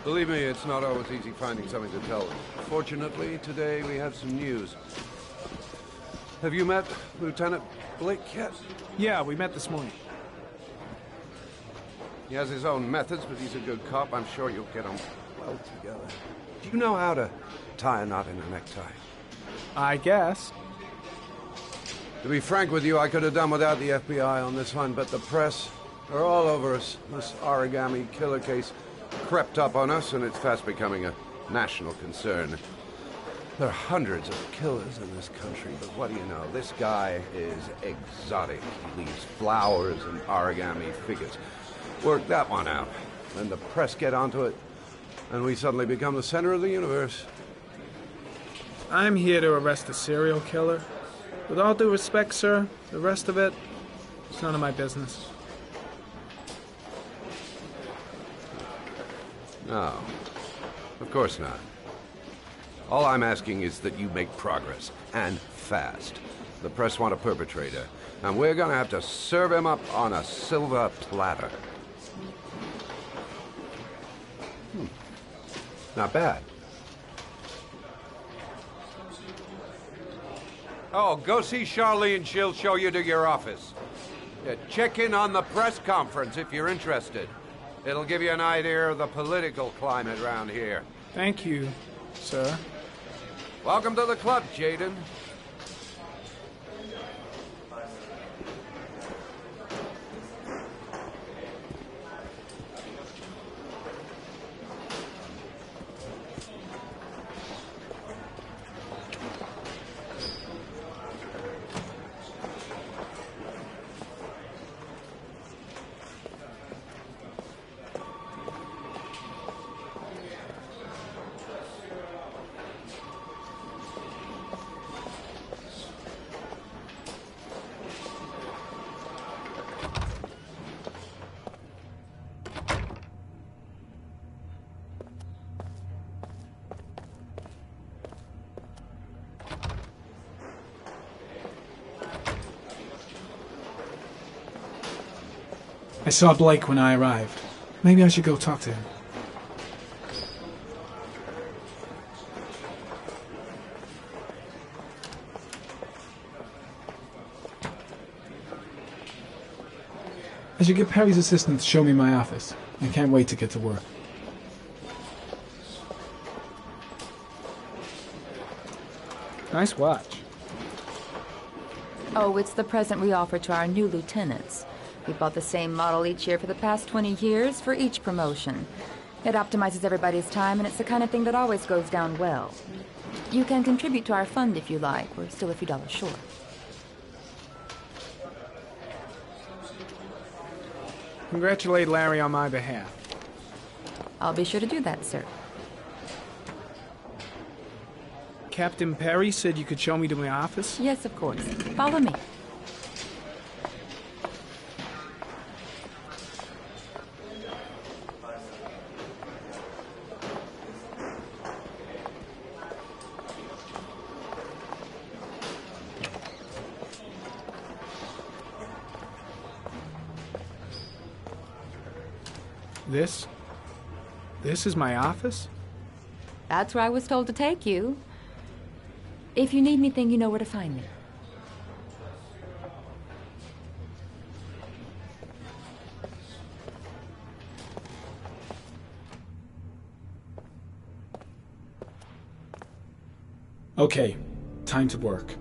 Believe me, it's not always easy finding something to tell them. Fortunately, today we have some news. Have you met Lieutenant Blake yet? Yeah, we met this morning. He has his own methods, but he's a good cop. I'm sure you'll get on well together. Do you know how to tie a knot in a necktie? I guess. To be frank with you, I could have done without the FBI on this one, but the press are all over us. This origami killer case crept up on us, and it's fast becoming a national concern. There are hundreds of killers in this country, but what do you know? This guy is exotic. He leaves flowers and origami figures. Work that one out. Then the press get onto it, and we suddenly become the center of the universe. I'm here to arrest a serial killer. With all due respect, sir, the rest of it, it's none of my business. No, of course not. All I'm asking is that you make progress, and fast. The press want a perpetrator, and we're gonna have to serve him up on a silver platter. Not bad. Oh, go see Charlene. She'll show you to your office. Yeah, check in on the press conference if you're interested. It'll give you an idea of the political climate around here. Thank you, sir. Welcome to the club, Jaden. I saw Blake when I arrived. Maybe I should go talk to him. I should get Perry's assistant to show me my office. I can't wait to get to work. Nice watch. Oh, it's the present we offer to our new lieutenants. We bought the same model each year for the past 20 years for each promotion. It optimizes everybody's time, and it's the kind of thing that always goes down well. You can contribute to our fund if you like. We're still a few dollars short. Congratulate Larry on my behalf. I'll be sure to do that, sir. Captain Perry said you could show me to my office? Yes, of course. Follow me. This is my office? That's where I was told to take you. If you need anything, you know where to find me. Okay, time to work.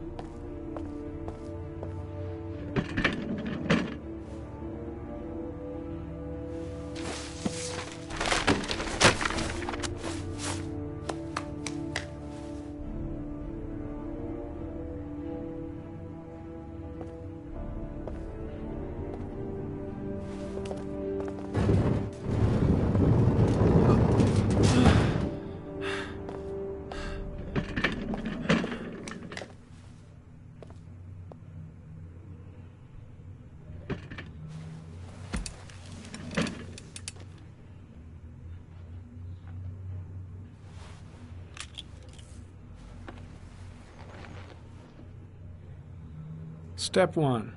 Step 1.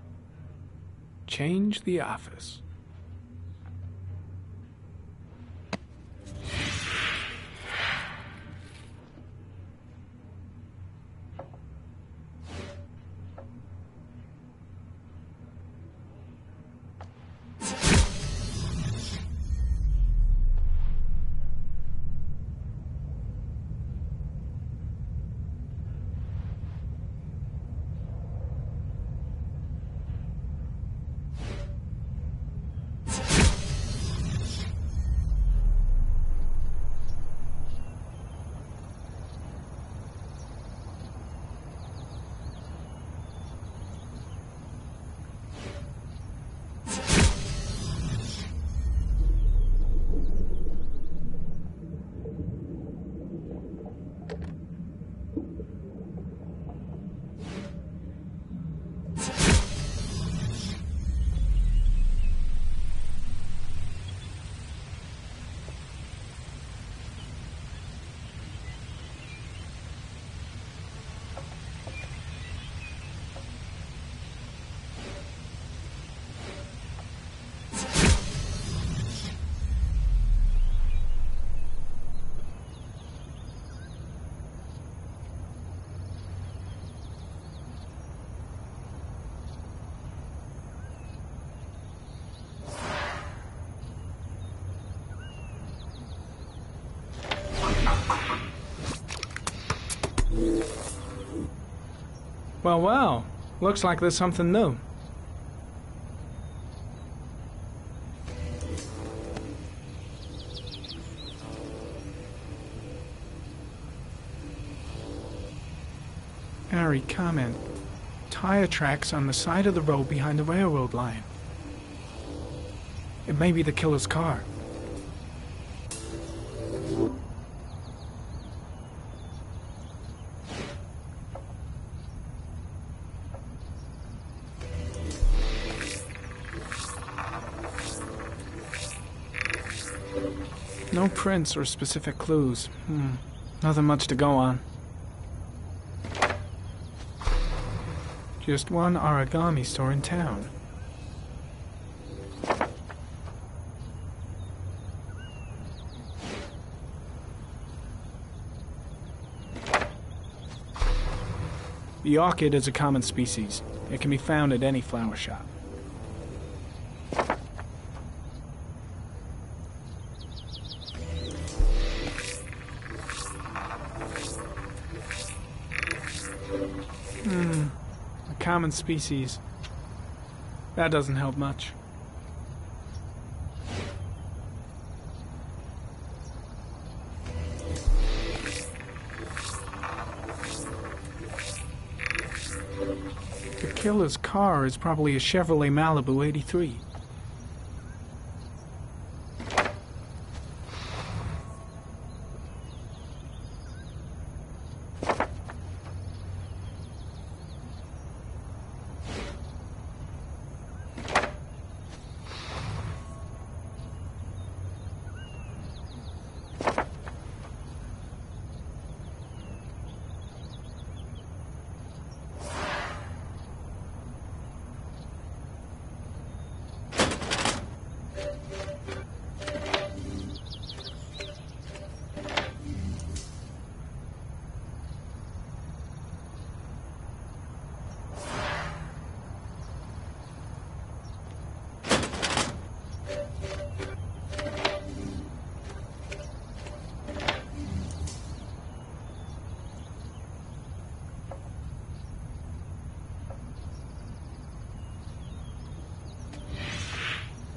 Change the office. Well, looks like there's something new. Harry, comment. Tire tracks on the side of the road behind the railroad line. It may be the killer's car. No prints or specific clues. Nothing much to go on. Just one origami store in town. The orchid is a common species. It can be found at any flower shop. common species. That doesn't help much. The killer's car is probably a Chevrolet Malibu 83.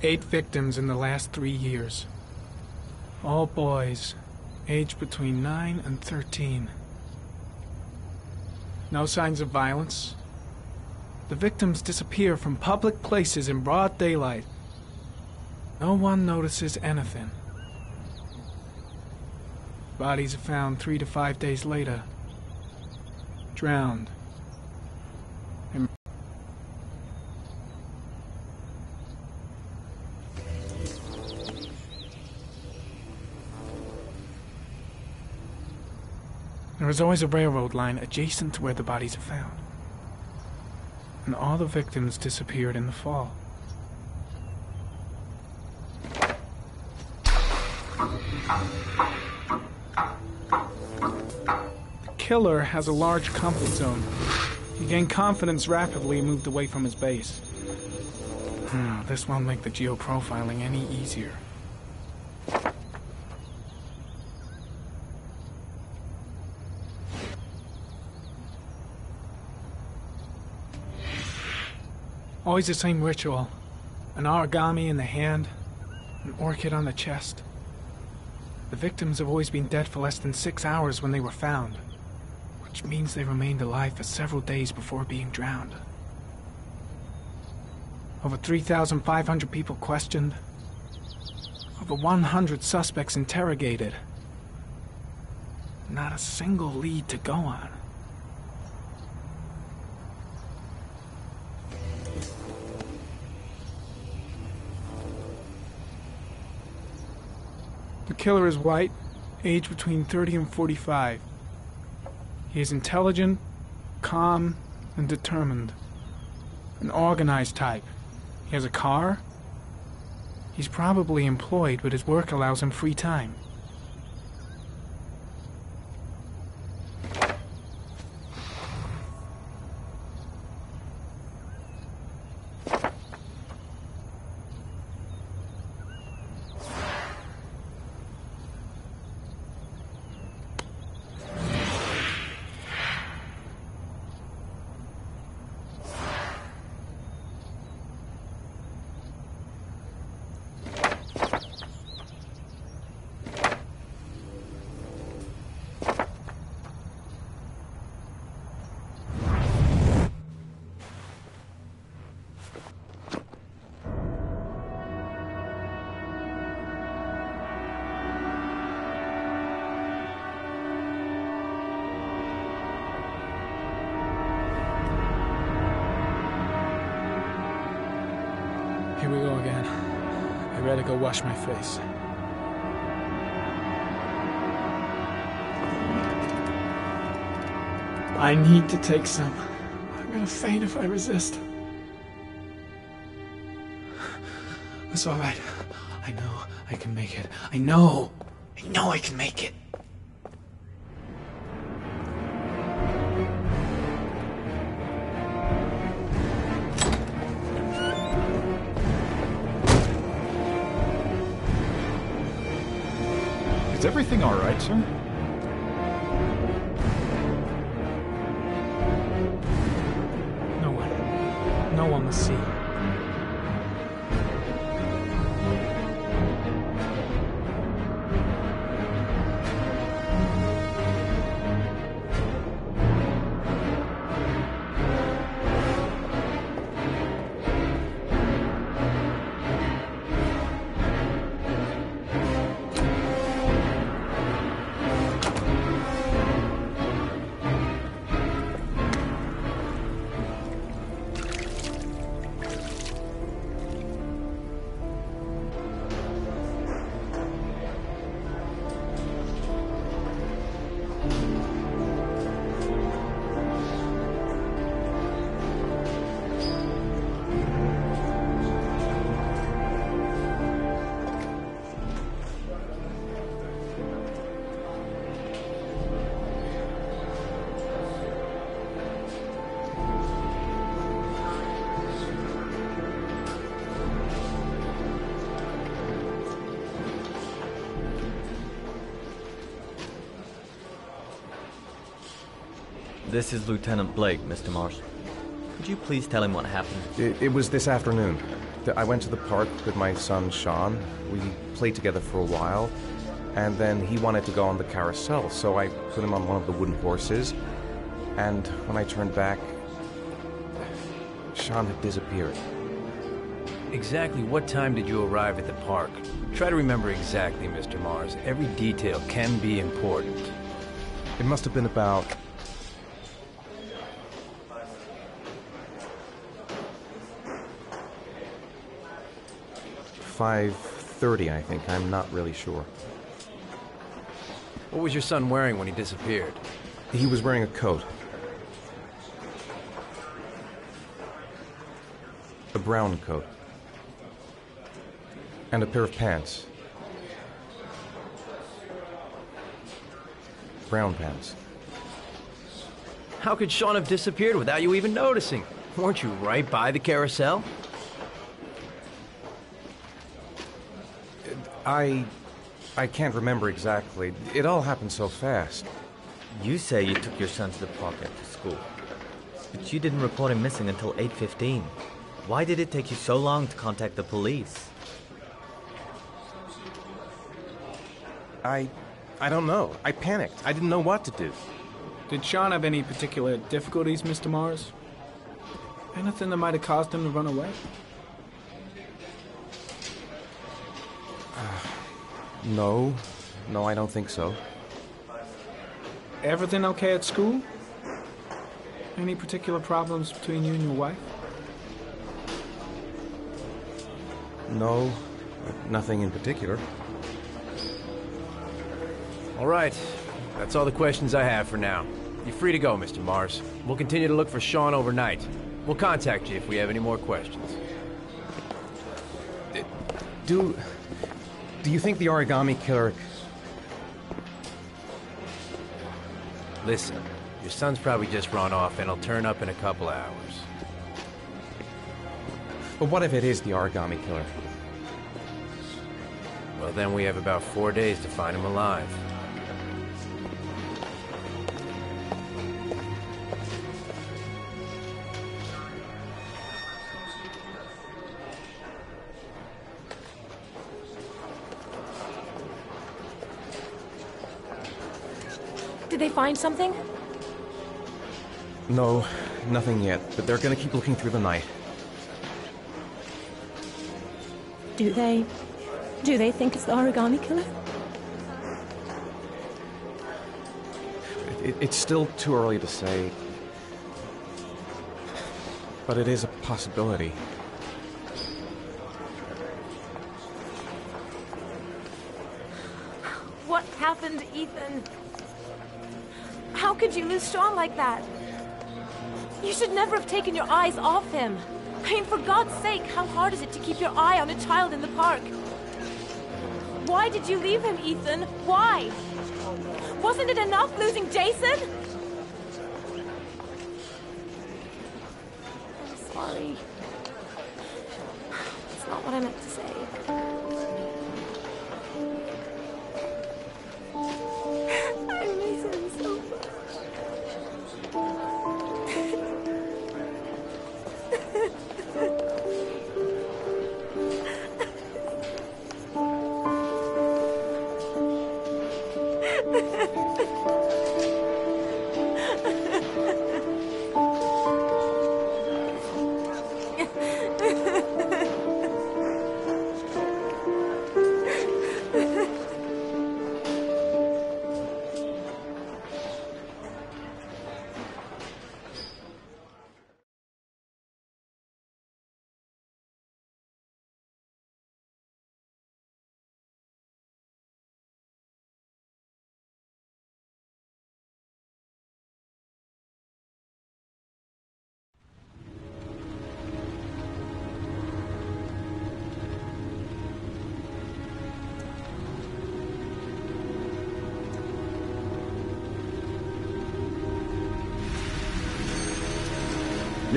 Eight victims in the last 3 years. All boys, aged between 9 and 13. No signs of violence. The victims disappear from public places in broad daylight. No one notices anything. Bodies are found 3 to 5 days later. Drowned. There is always a railroad line adjacent to where the bodies are found. And all the victims disappeared in the fall. The killer has a large comfort zone. He gained confidence rapidly and moved away from his base. This won't make the geoprofiling any easier. Always the same ritual. An origami in the hand, an orchid on the chest. The victims have always been dead for less than 6 hours when they were found, which means they remained alive for several days before being drowned. Over 3,500 people questioned. Over 100 suspects interrogated. Not a single lead to go on. The killer is white, aged between 30 and 45. He is intelligent, calm, and determined. An organized type. He has a car. He's probably employed, but his work allows him free time. Here we go again. I better go wash my face. I need to take some. I'm gonna faint if I resist. It's all right. I know I can make it. I know I can make it. Is everything all right, sir? No one. the sea. This is Lieutenant Blake, Mr. Mars. Could you please tell him what happened? It was this afternoon. I went to the park with my son, Sean. We played together for a while, and then he wanted to go on the carousel, so I put him on one of the wooden horses, and when I turned back, Sean had disappeared. Exactly what time did you arrive at the park? Try to remember exactly, Mr. Mars. Every detail can be important. It must have been about 5:30, I think. I'm not really sure. What was your son wearing when he disappeared? He was wearing a coat. A brown coat. And a pair of pants. Brown pants. How could Sean have disappeared without you even noticing? Weren't you right by the carousel? I can't remember exactly. It all happened so fast. You say you took your son to the park after school, but you didn't report him missing until 8:15. Why did it take you so long to contact the police? I don't know. I panicked. I didn't know what to do. Did Sean have any particular difficulties, Mr. Mars? Anything that might have caused him to run away? No. No, I don't think so. Everything okay at school? Any particular problems between you and your wife? No, nothing in particular. All right. That's all the questions I have for now. You're free to go, Mr. Mars. We'll continue to look for Sean overnight. We'll contact you if we have any more questions. Do you think the origami killer... Listen, your son's probably just run off and he'll turn up in a couple hours. But what if it is the origami killer? Well, then we have about 4 days to find him alive. Did they find something? No, nothing yet, but they're gonna keep looking through the night. Do they think it's the origami killer? It's still too early to say, but it is a possibility. What happened, Ethan? How could you lose Sean like that? You should never have taken your eyes off him. I mean, for God's sake, how hard is it to keep your eye on a child in the park? Why did you leave him, Ethan? Why? Wasn't it enough losing Jason? I'm sorry. It's not what I meant to say. I miss him so much.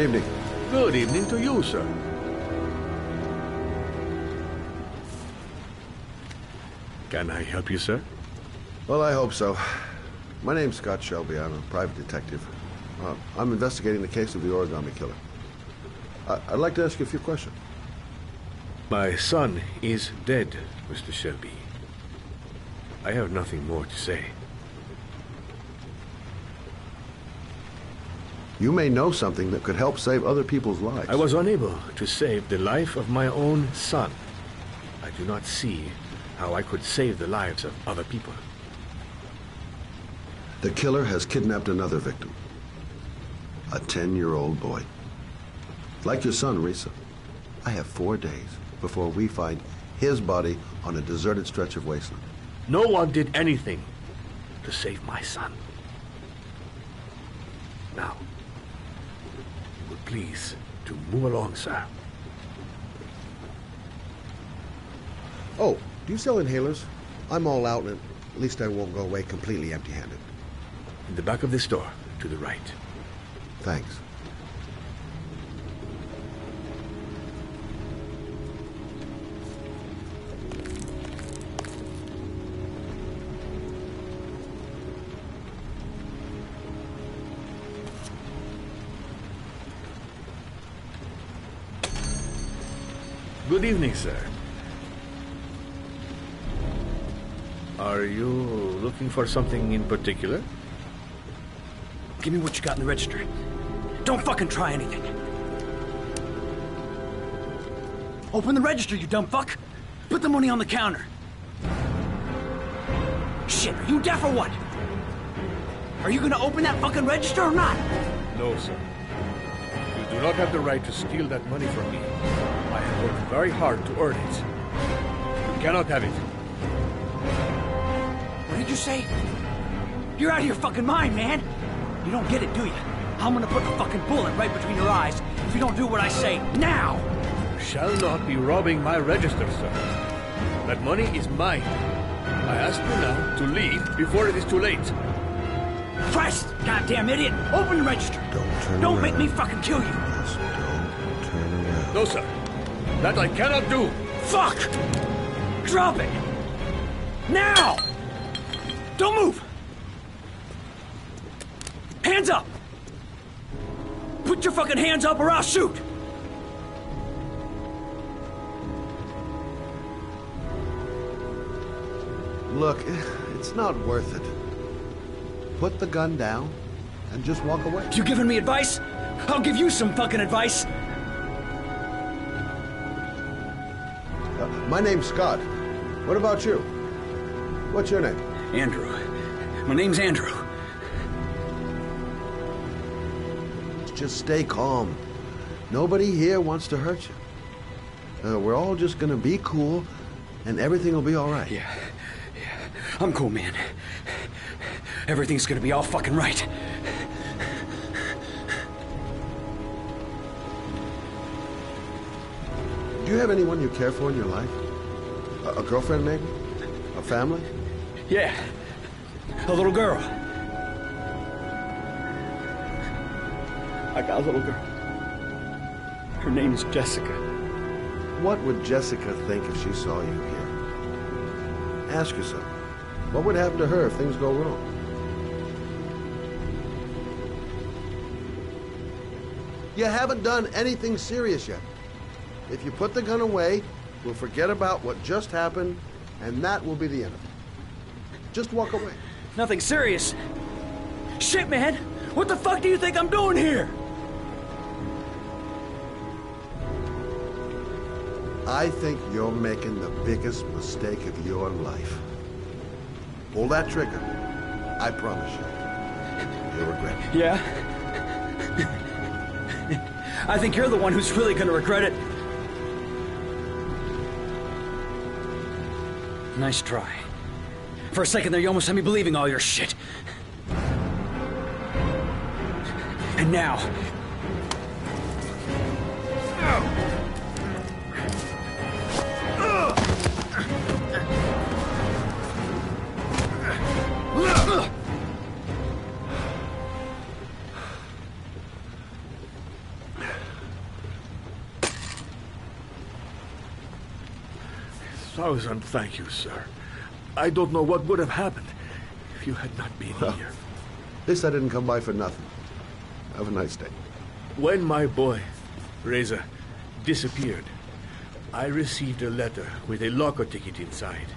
evening. Good evening to you, sir. Can I help you, sir? Well, I hope so. My name's Scott Shelby. I'm a private detective. I'm investigating the case of the origami killer. I'd like to ask you a few questions. My son is dead, Mr. Shelby. I have nothing more to say. You may know something that could help save other people's lives. I was unable to save the life of my own son. I do not see how I could save the lives of other people. The killer has kidnapped another victim. A 10-year-old boy. Like your son, Risa. I have 4 days before we find his body on a deserted stretch of wasteland. No one did anything to save my son. Now, you would please to move along, sir. Oh, do you sell inhalers? I'm all out, and at least I won't go away completely empty-handed. In the back of this door, to the right. Thanks. Good evening, sir. Are you looking for something in particular? Give me what you got in the register. Don't fucking try anything. Open the register, you dumb fuck. Put the money on the counter. Shit, are you deaf or what? Are you gonna open that fucking register or not? No, sir. You do not have the right to steal that money from me. I have worked very hard to earn it. You cannot have it. What did you say? You're out of your fucking mind, man. You don't get it, do you? I'm gonna put the fucking bullet right between your eyes if you don't do what I say now! You shall not be robbing my register, sir. That money is mine. I ask you now to leave before it is too late. Christ, goddamn idiot! Open the register! Don't make me fucking kill you! Yes, don't turn around. No, sir. That I cannot do. Fuck! Drop it! Now! Don't move! Hands up! Put your fucking hands up or I'll shoot! Look, it's not worth it. Put the gun down and just walk away. You giving me advice? I'll give you some fucking advice. My name's Scott. What about you? What's your name? Andrew. My name's Andrew. Just stay calm. Nobody here wants to hurt you. We're all just gonna be cool, and everything will be all right. Yeah. I'm cool, man. Everything's gonna be all fucking right. Do you have anyone you care for in your life? A girlfriend, maybe? A family? Yeah. A little girl. I got a little girl. Her name's Jessica. What would Jessica think if she saw you here? Ask yourself, what would happen to her if things go wrong? You haven't done anything serious yet. If you put the gun away, we'll forget about what just happened, and that will be the end of it. Just walk away. Nothing serious. Shit, man! What the fuck do you think I'm doing here? I think you're making the biggest mistake of your life. Pull that trigger. I promise you. You'll regret it. Yeah? I think you're the one who's really gonna regret it. Nice try. For a second there, you almost had me believing all your shit. And now... 1,000 thank you, sir. I don't know what would have happened if you had not been here. At least I didn't come by for nothing. Have a nice day. When my boy, Reza, disappeared, I received a letter with a locker ticket inside.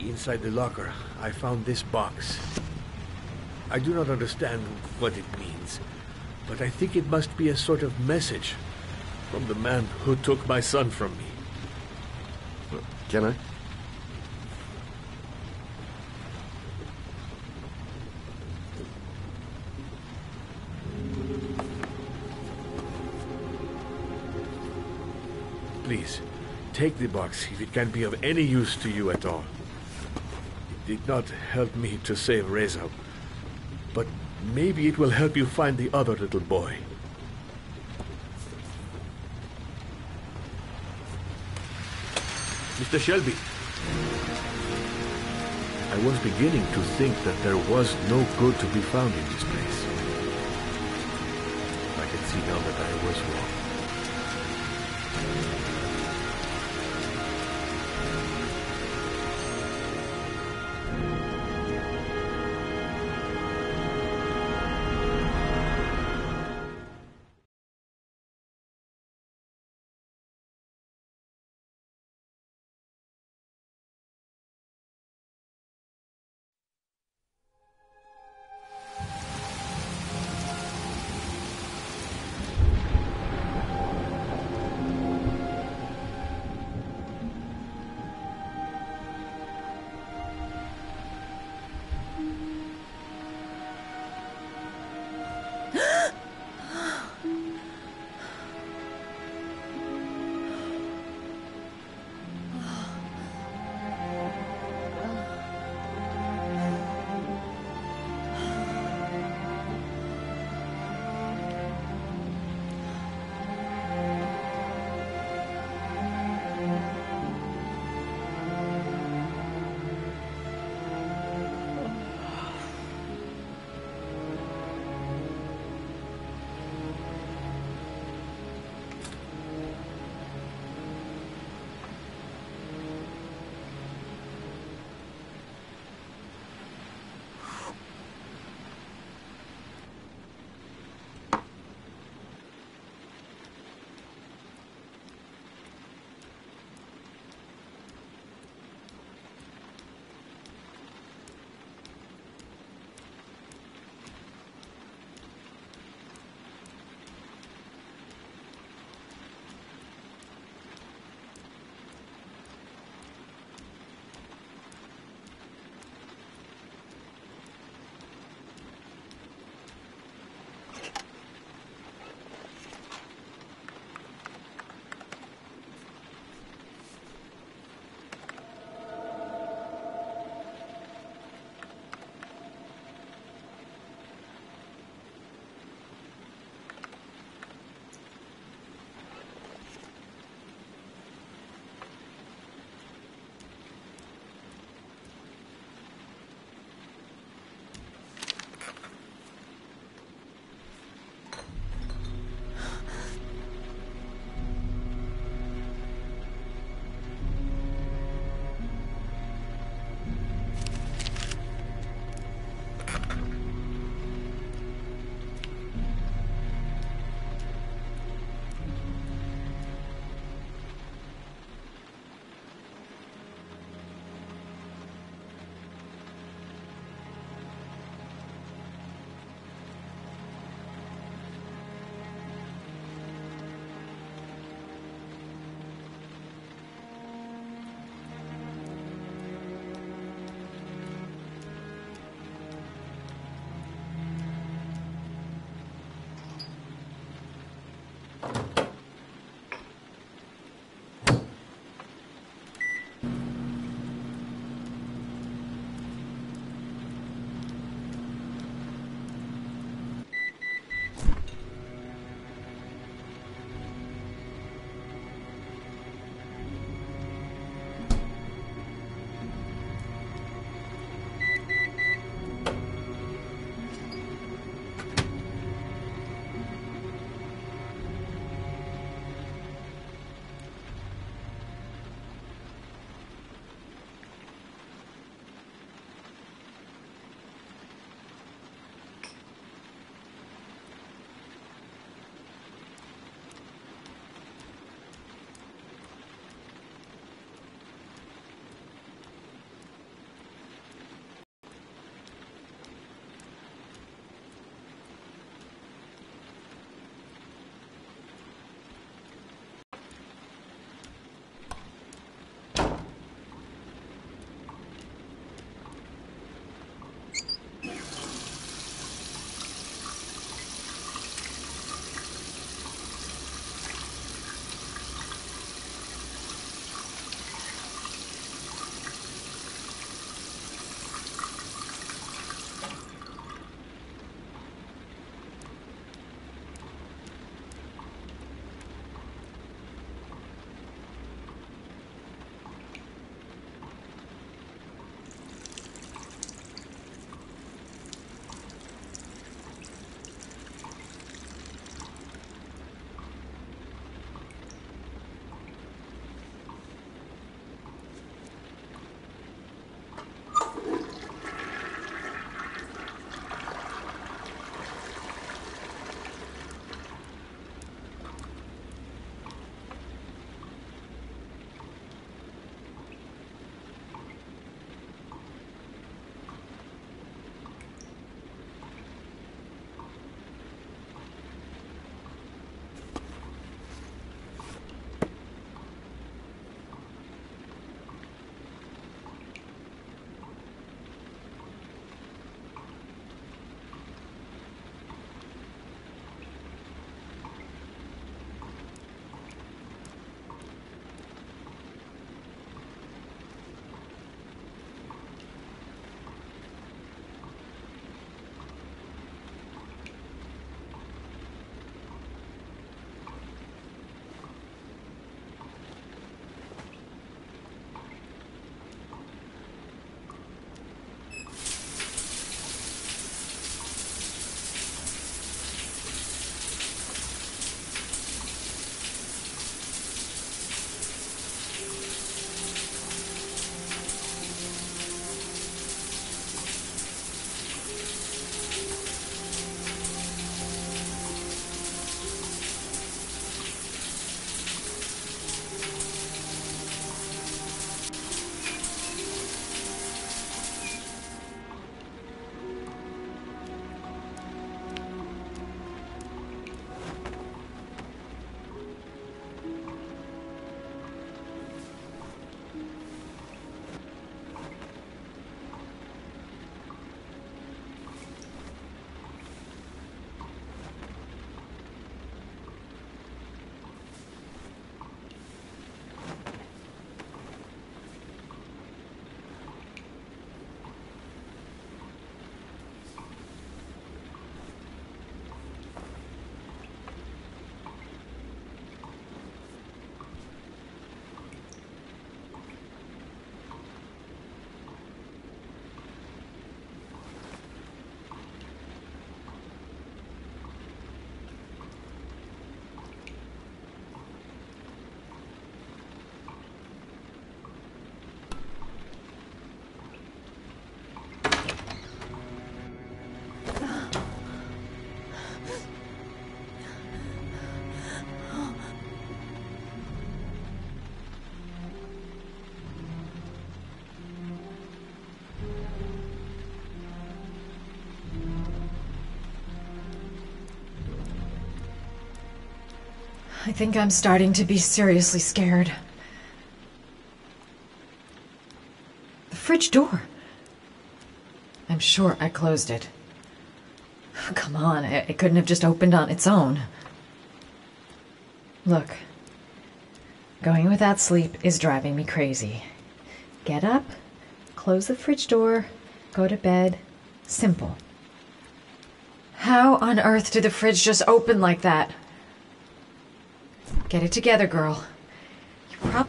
Inside the locker, I found this box. I do not understand what it means, but I think it must be a sort of message from the man who took my son from me. Can I? Please, take the box if it can be of any use to you at all. It did not help me to save Reza, but maybe it will help you find the other little boy. Mr. Shelby, I was beginning to think that there was no good to be found in this place. I can see now that I was wrong. I think I'm starting to be seriously scared. The fridge door. I'm sure I closed it. Come on, it couldn't have just opened on its own. Look, going without sleep is driving me crazy. Get up, close the fridge door, go to bed. Simple. How on earth did the fridge just open like that? Get it together, girl. You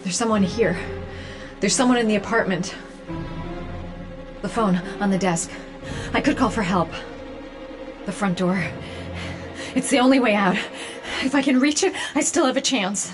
There's someone here. There's someone in the apartment. The phone on the desk. I could call for help. The front door. It's the only way out. If I can reach it, I still have a chance.